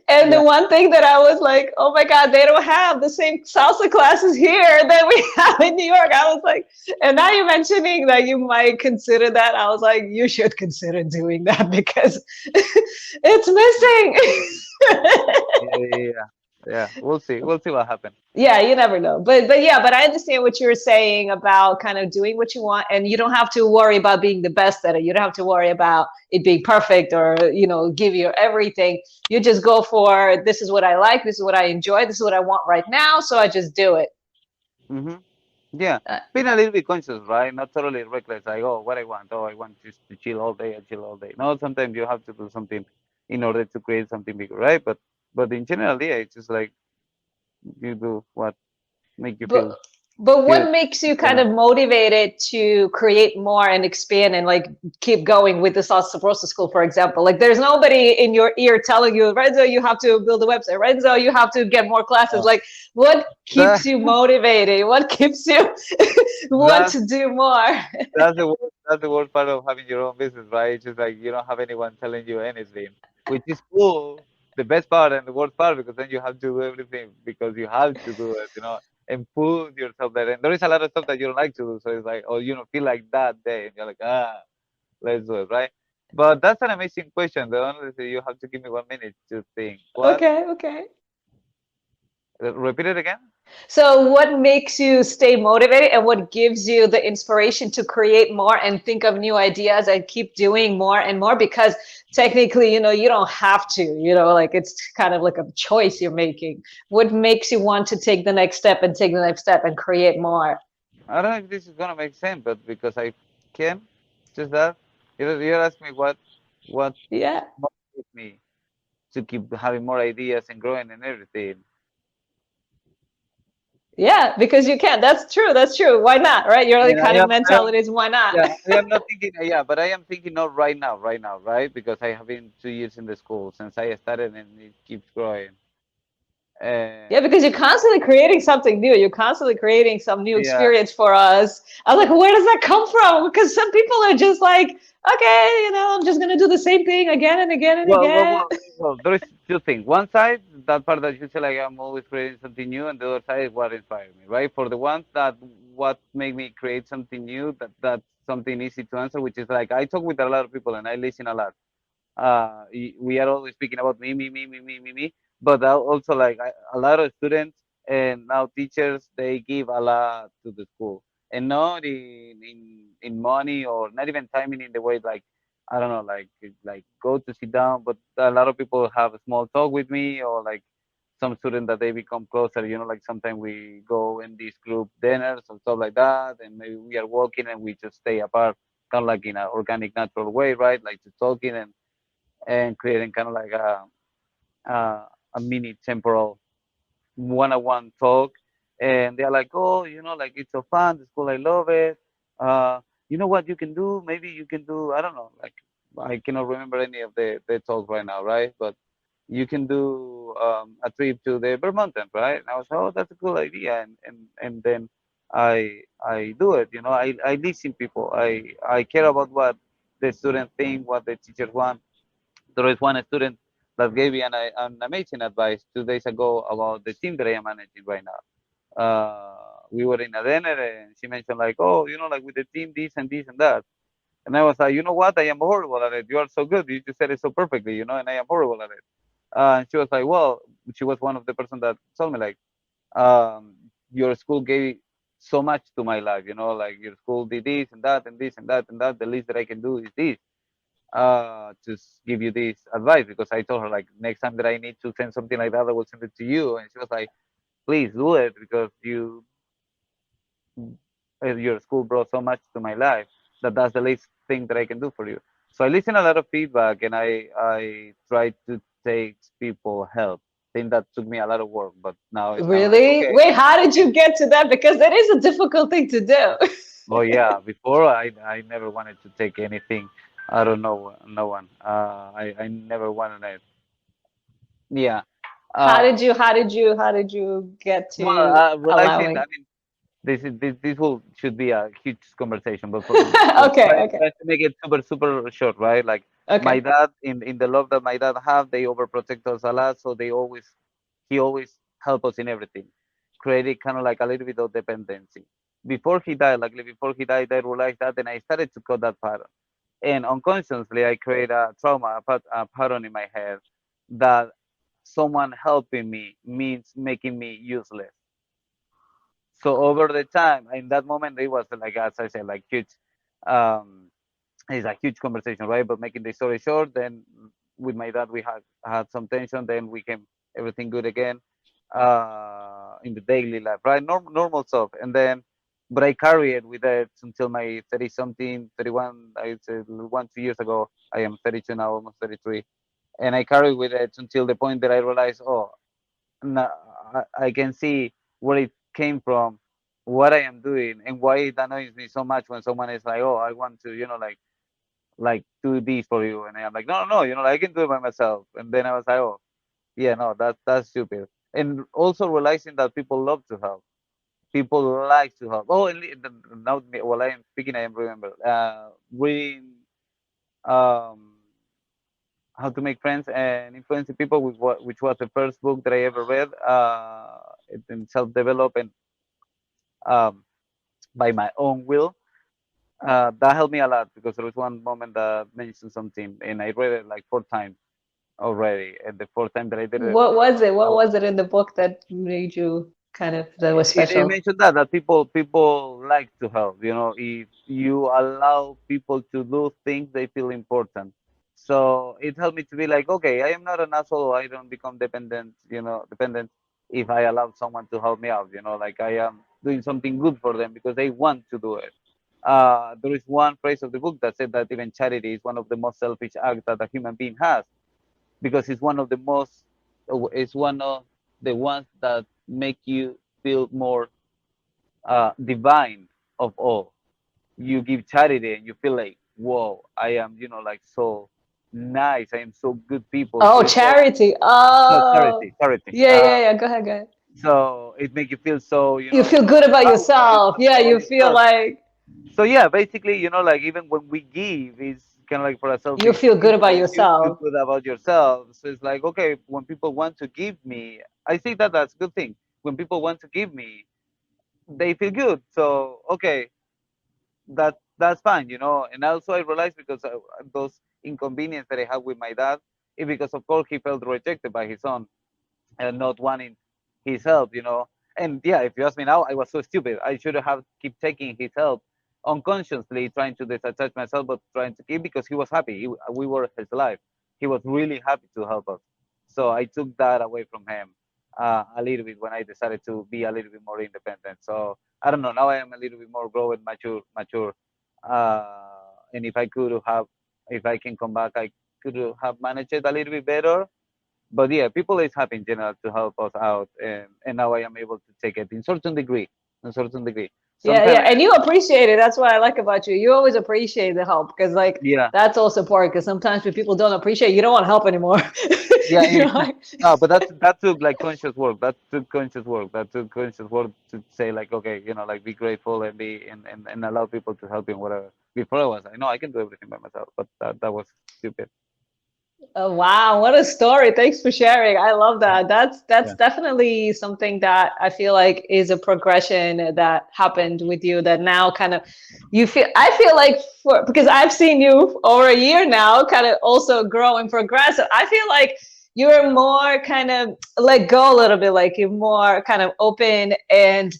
And the Yeah. one thing that I was like, oh my God, they don't have the same salsa classes here that we have in New York. I was like, and now you're mentioning that you might consider that. I was like, you should consider doing that because it's missing. Yeah, yeah, yeah. Yeah. We'll see. We'll see what happens. Yeah, you never know. But yeah, but I understand what you were saying about kind of doing what you want and you don't have to worry about being the best at it. You don't have to worry about it being perfect or, give you everything. You just go for this is what I like, this is what I enjoy, this is what I want right now, so I just do it. Mm-hmm. Yeah. Uh, Being a little bit conscious, right? Not totally reckless. Like oh, what I want. Oh, I want just to chill all day. I chill all day. No, sometimes you have to do something in order to create something bigger, right? But in general, yeah, it's just like you do what make you but feel but good what makes you right kind of now. motivated to create more and expand and like keep going with the Salsa Sabrosa school, for example? Like there's nobody in your ear telling you, Renzo, you have to build a website. Renzo, you have to get more classes. Oh, Like what that keeps you motivated? What keeps you want that's to do more? that's the worst part of having your own business, right? It's just like you don't have anyone telling you anything, which is cool. The best part and the worst part because then you have to do everything because you have to do it, and put yourself there. And there is a lot of stuff that you don't like to do, so it's like, oh, you don't feel like that day, and you're like, let's do it, right? But that's an amazing question. The honestly, you have to give me 1 minute to think. What? Okay, okay. Repeat it again. So, what makes you stay motivated and what gives you the inspiration to create more and think of new ideas and keep doing more and more? Because technically, you don't have to, like it's kind of like a choice you're making. What makes you want to take the next step and take the next step and create more? I don't know if this is gonna make sense, but because I can, just that. You're asking me what Yeah. motivates me to keep having more ideas and growing and everything. Yeah, because you can. That's true. That's true. Why not? Right? Your And kind of mentality is why not? I am not thinking, yeah, but I am thinking not right now, right? Because I have been 2 years in the school since I started and it keeps growing. Yeah, And because you're constantly creating something new. You're constantly creating some new yeah, experience for us. I was like, where does that come from? Because some people are just like, okay, I'm just gonna do the same thing again and again and well, well, again. well, well, there is two things. One side, that part that you say like I'm always creating something new, and the other side is what inspired me, right? For the ones that what made me create something new, that's something easy to answer, which is like I talk with a lot of people and I listen a lot. We are always speaking about me, but also like a lot of students and now teachers they give a lot to the school and not in money or not even timing in the way like I don't know like go to sit down, but a lot of people have a small talk with me or like some students that they become closer, like sometimes we go in these group dinners or stuff like that, and maybe we are walking and we just stay apart kind of like in an organic, natural way, right? Like to talking and creating kind of like a mini temporal one-on-one talk, and they're like, oh, like it's so fun, the school, I love it. Uh, you know what you can do? Maybe you can do, I don't know, like I cannot remember any of the talk right now, right? But you can do a trip to the Vermonten, right? And I was, oh, that's a cool idea, and then I do it. I listen people. I care about what the students think, what the teachers want. There is one student that gave me an amazing advice 2 days ago about the team that I am managing right now. We were in a dinner and she mentioned like, oh, like with the team, this and this and that. And I was like, you know what? I am horrible at it. You are so good. You just said it so perfectly, and I am horrible at it. And she was like, well, she was one of the person that told me like, your school gave so much to my life, like your school did this and that and this and that and that. The least that I can do is this, to give you this advice, because I told her like next time that I need to send something like that, I will send it to you. And she was like, please do it because your school brought so much to my life that that's the least thing that I can do for you. So I listen a lot of feedback and I try to take people help. I think that took me a lot of work, but now it's kind of like, Really? okay. Wait, how did you get to that? Because that is a difficult thing to do. Oh yeah, before I never wanted to take anything. I don't know, no one. I never wanted it. Yeah. How Uh, did you get well, to realizing, I allowing? mean, this will should be a huge conversation, but Okay, okay, trying to make it super super short, right? Like my okay. dad, in the love that my dad have, they overprotect us a lot, so he always help us in everything, creating kind of like a little bit of dependency. Before he died, I realized that, and I started to cut that pattern. And unconsciously, I create a trauma, a pattern in my head that someone helping me means making me useless. So over the time, in that moment, it was like, as I said, like huge. Um, it's a huge conversation, right? But making the story short, then with my dad, we had some tension. Then we came everything good again, in the daily life, right? Normal stuff. And then, but I carry it with it until my 30 something, 31. I would say 1 2 years ago. I am 32 now, almost 33, and I carry with it until the point that I realized, oh, no, I can see where it came from, what I am doing, and why it annoys me so much when someone is like, "Oh, I want to, like do this for you," and I'm like, "No, no, no, I can do it by myself." And then I was like, "Oh, yeah, no, that's stupid." And also realizing that people love to help, people like to help. Oh, and now while I am speaking, I am remember reading, um, How to Make Friends and Influencing People, which was the first book that I ever read, in self-development, um, by my own will. That helped me a lot because there was one moment that mentioned something, and I read it like 4 times already. And the fourth time that I did it, What was it? I What was it in the book that made you kind of that was it special? mentioned that people like to help. If you allow people to do things, they feel important. So it helped me to be like, okay, I am not an asshole. I don't become dependent if I allow someone to help me out. Like I am doing something good for them because they want to do it. There is one phrase of the book that said that even charity is one of the most selfish acts that a human being has, because it's one of the ones that make you feel more, divine of all. You give charity and you feel like, whoa, I am, like so nice. I am so good people. So Oh, it's like, charity. no, Oh, charity. yeah, yeah, yeah. Go ahead, go ahead. So it makes you feel so, You feel so good about proud yourself. Yeah, about you feel yourself. like So yeah, basically, like even when we give, it's kind of like for a you selfish feel good about reason. You feel yourself. good about yourself. So it's like, okay, when people want to give me, I think that that's a good thing. When people want to give me, they feel good. So okay, that's fine. And also I realized, because those inconvenience that I had with my dad, because of course he felt rejected by his son and not wanting his help. And yeah, if you ask me now, I was so stupid. I should have keep taking his help unconsciously, trying to disattach myself, but trying to keep, because he was happy. We were his life. He was really happy to help us. So I took that away from him, a little bit when I decided to be a little bit more independent. So I don't know. Now I am a little bit more grown, mature, and if I can come back, I could have managed it a little bit better. But yeah, people is happy in general to help us out, and now I am able to take it in certain degree, in certain degree. Yeah, Sometimes, yeah, and you appreciate it. That's what I like about you. You always appreciate the help because, like, yeah, that's also important. Because sometimes when people don't appreciate, you don't want to help anymore. yeah, You yeah. know, like, No, but that took like conscious work. That took conscious work. That took conscious work to say like, okay, like be grateful and and allow people to help you and whatever. Before I was like, no, I can do everything by myself, but that was stupid. oh, wow, what a story. Thanks for sharing. I love that. That's Yeah, definitely something that I feel like is a progression that happened with you that now kind of you feel I feel like for because I've seen you over a year now kind of also grow and progress. I feel like you're more kind of let go a little bit, like you're more kind of open and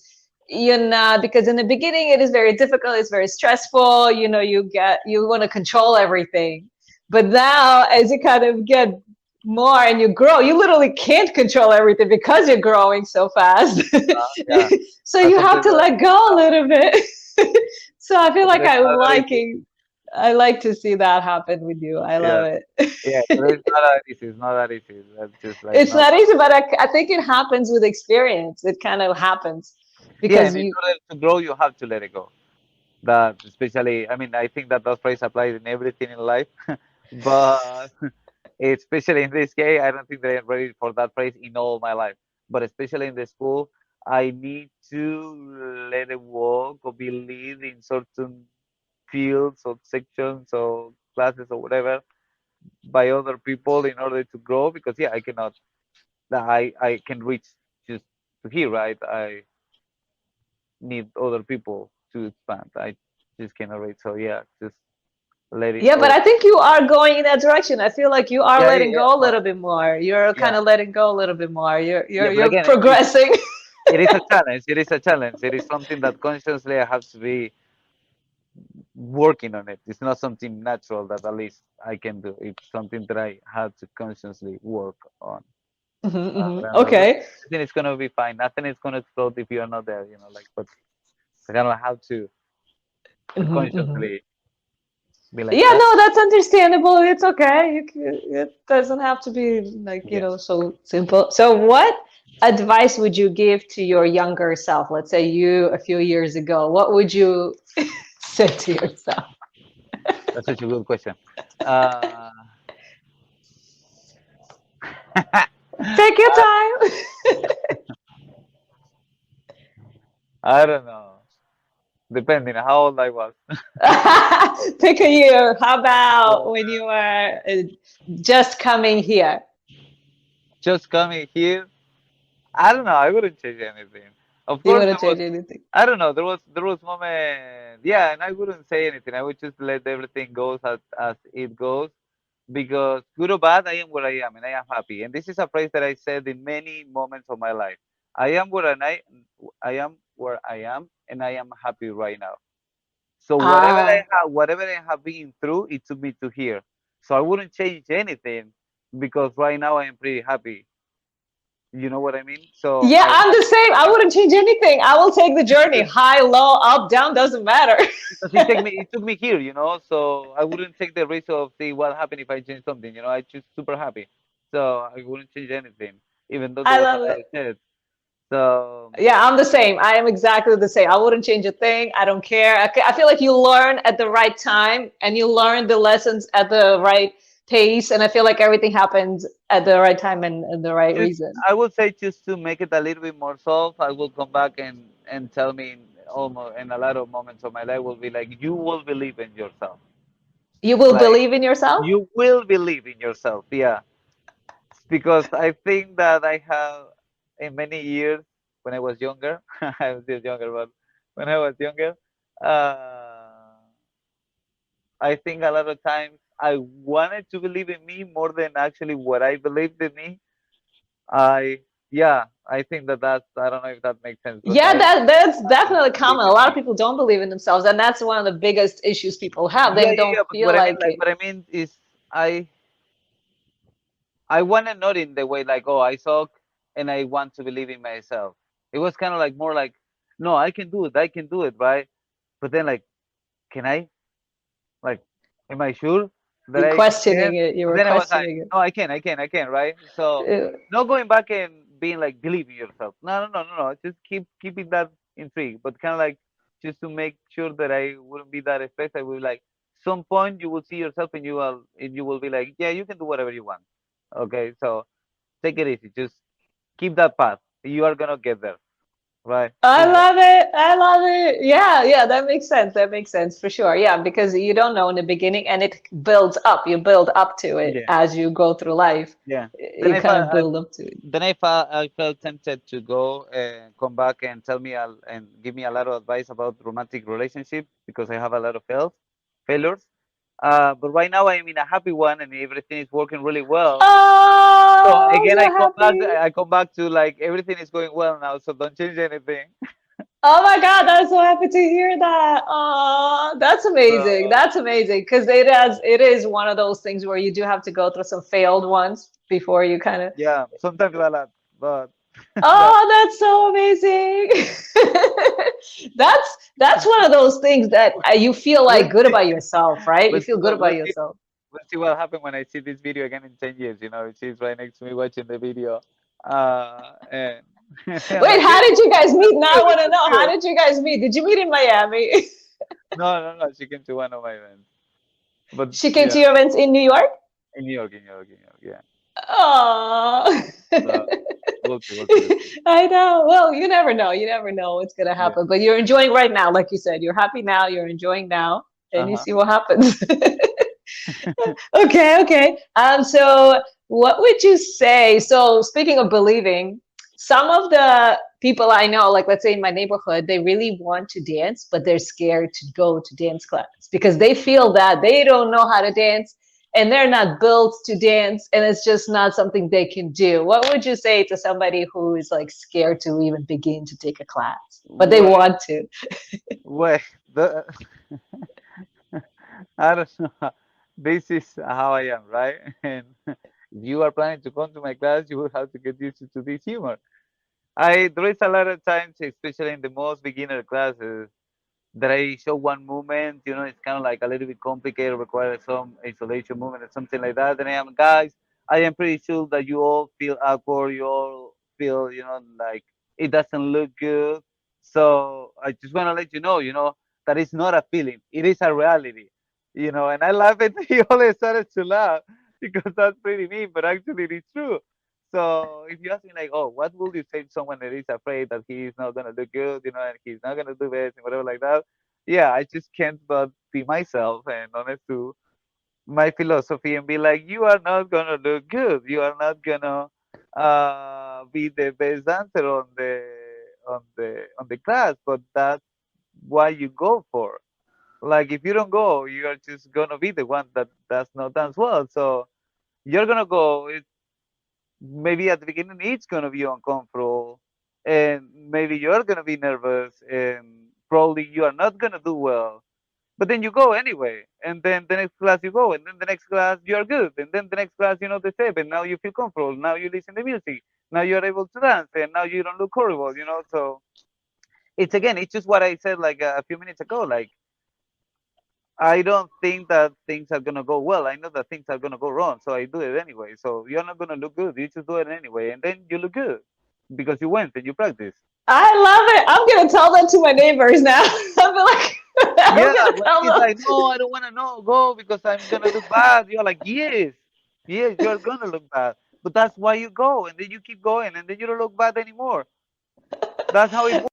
you're not because in the beginning it is very difficult, it's very stressful, you want to control everything, but now, as you kind of get more and you grow, you literally can't control everything because you're growing so fast. yeah. So I you have completely to let understand go a now. little bit. So I feel But like it's I'm not that easy. liking, I like to see that happen with you. I Yeah, love it. yeah. But it's not that easy. It's not that easy. That's just like It's not. not easy, but I think it happens with experience. It kind of happens Yeah, because and in you, order to grow, you have to let it go. That especially, I mean, I think that phrase applies in everything in life, but especially in this case, I don't think that I'm ready for that phrase in all my life. But especially in the school, I need to let it walk or be lead in certain fields or sections or classes or whatever by other people in order to grow. Because yeah, I cannot. I can reach just to here, right? I need other people to expand. I just cannot reach. So yeah, just letting yeah, but all. I think you are going in that direction. I feel like you are Yeah, yeah, letting yeah. go a No, little bit more. You're yeah, kind of letting go a little bit more. You're yeah. you're But you're again, progressing. it is a challenge. It is a challenge. It is something that consciously I have to be working on it. It's not something natural that at least I can do. It's something that I have to consciously work on. But I'm like, well, Okay. everything is gonna be fine. Nothing is gonna explode if you are not there. Like, but I kind of have to Hmm. consciously be like, Yeah, no, that's understandable. It's okay. It doesn't have to be like, yeah. so simple. So what advice would you give to your younger self? Let's say you a few years ago. What would you say to yourself? That's such a good question. Uh, Take your I, time. I don't know. Depending on how old I was. Pick a year. How about So, when you were just coming here? just coming here, I don't know. I wouldn't change anything. Of You course, there wouldn't was. change anything. I don't know. There was moment. Yeah, and I wouldn't say anything. I would just let everything go as it goes. Because good or bad, I am where I am, and I am happy. And this is a phrase that I said in many moments of my life. I am where I am where I am, and I am happy right now. So Ah, whatever I have been through, it took me to here. So I wouldn't change anything because right now I am pretty happy. You know what I mean? So yeah, I'm the same. I wouldn't change anything. I will take the journey. because High, low, up, down, doesn't matter. because it took me here, So I wouldn't take the risk of see what happened if I change something. I just super happy. So I wouldn't change anything, even though there I was a love lot of it. shit. So Yeah, I'm the same. I am exactly the same. I wouldn't change a thing. I don't care. I feel like you learn at the right time and you learn the lessons at the right pace. And I feel like everything happens at the right time and the right just reason. I would say just to make it a little bit more soft, I will come back and tell me almost in a lot of moments of my life will be like you will believe in yourself. You will Like believe in yourself? you will believe in yourself. Yeah. Because I think that I have in many years when I was younger, I'm still younger, but when I was younger, uh, I think a lot of times I wanted to believe in me more than actually what I believed in me. I yeah, I think I don't know if that makes sense, but Yeah, I that's wanted definitely to believe common. A in lot of me. people don't believe in themselves, and that's one of the biggest issues people have. Yeah, They yeah, don't yeah. But feel like it. what I mean is I I wanted not in the way like, oh, I suck and I want to believe in myself. It was kind of like more like, no, I can do it, right? But then like, can I? Like, Am I sure that You're I questioning can? it. You But were then I was like, questioning no, I can, right? So it. not going back and being like believe in yourself. No, no, no, no, no. Just keeping that intrigue, but kind of like just to make sure that I wouldn't be that effect. I will like some point you will see yourself and you will be like, yeah, you can do whatever you want. Okay, so take it easy. Just keep that path. You are gonna get there, right? I Simple. love it. I love it. Yeah, yeah, that makes sense. That makes sense for sure. Yeah, because you don't know in the beginning and it builds up. You build up to it Yeah, as you go through life. yeah. Then You kind of build up to it. I felt tempted to go and come back and tell me and give me a lot of advice about romantic relationship because I have a lot of failures. But right now I'm in a happy one and everything is working really well. So Oh, I'm again, so happy. I come back to like everything is going well now, so don't change anything. Oh my God, I'm so happy to hear that. Oh, that's amazing. So That's amazing. Because it is one of those things where you do have to go through some failed ones before you kind of. yeah, sometimes a lot, but but Oh, that's so amazing. That's one of those things that you feel we'll like good see. about yourself, right? You feel good about yourself. We'll see what happens when I see this video again in 10 years. You know, she's right next to me watching the video, and I'm Wait, like, yeah, how did you guys it meet? looks Now I good, it want to looks know. How good. did you guys meet? Did you meet in Miami? No, no, no, she came to one of my events, but She came yeah, to your events in New York? in New York, in New York, in New York, yeah. Oh. So we'll see, we'll see. I know. Well, you never know. You never know what's gonna Yeah, happen. But you're enjoying right now, like you said. You're happy now. You're enjoying now, and you uh-huh. see what happens. Okay, okay. So what would you say? So speaking of believing, some of the people I know, like let's say in my neighborhood, they really want to dance, but they're scared to go to dance class because they feel that they don't know how to dance and they're not built to dance and it's just not something they can do. What would you say to somebody who is like scared to even begin to take a class, but they Well, want to? well, the I don't know. This is how I am, right? And if you are planning to come to my class, you will have to get used to this humor. I there is a lot of times, especially in the most beginner classes, that I show one movement, you know, it's kind of like a little bit complicated, requires some isolation movement or something like that. And I am, guys, I am pretty sure that you all feel awkward, you all feel, you know, like it doesn't look good. So I just want to let you know, that it's not a feeling, it is a reality, you know. And I laugh and he always started to laugh because that's pretty mean, but actually it is true. So if you ask me like, oh, what would you say to someone that is afraid that he is not gonna do good, you know, and he's not gonna do best and whatever like that? Yeah, I just can't but be myself and honest to my philosophy and be like, you are not gonna do good. You are not gonna be the best dancer on the class, but that's what you go for. Like if you don't go, you are just gonna be the one that does not dance well. So you're gonna go. Maybe at the beginning it's gonna be uncomfortable, and maybe you're gonna be nervous, and probably you are not gonna do well. But then you go anyway, and then the next class you go, and then the next class you are good, and then the next class you know the same, and now you feel comfortable. Now you listen to music. Now you are able to dance, and now you don't look horrible, you know. So it's again, it's just what I said like a few minutes ago. Like I don't think that things are gonna go well. I know that things are gonna go wrong, so I do it anyway. So you're not gonna look good. You just do it anyway, and then you look good because you went and you practiced. I love it. I'm gonna tell that to my neighbors now. I'll be like, I'm Yeah, gonna when tell he's them. like, "No, I don't wanna know go because I'm gonna look bad." You're like, "Yes, yes, you're gonna look bad, but that's why you go, and then you keep going, and then you don't look bad anymore." That's how it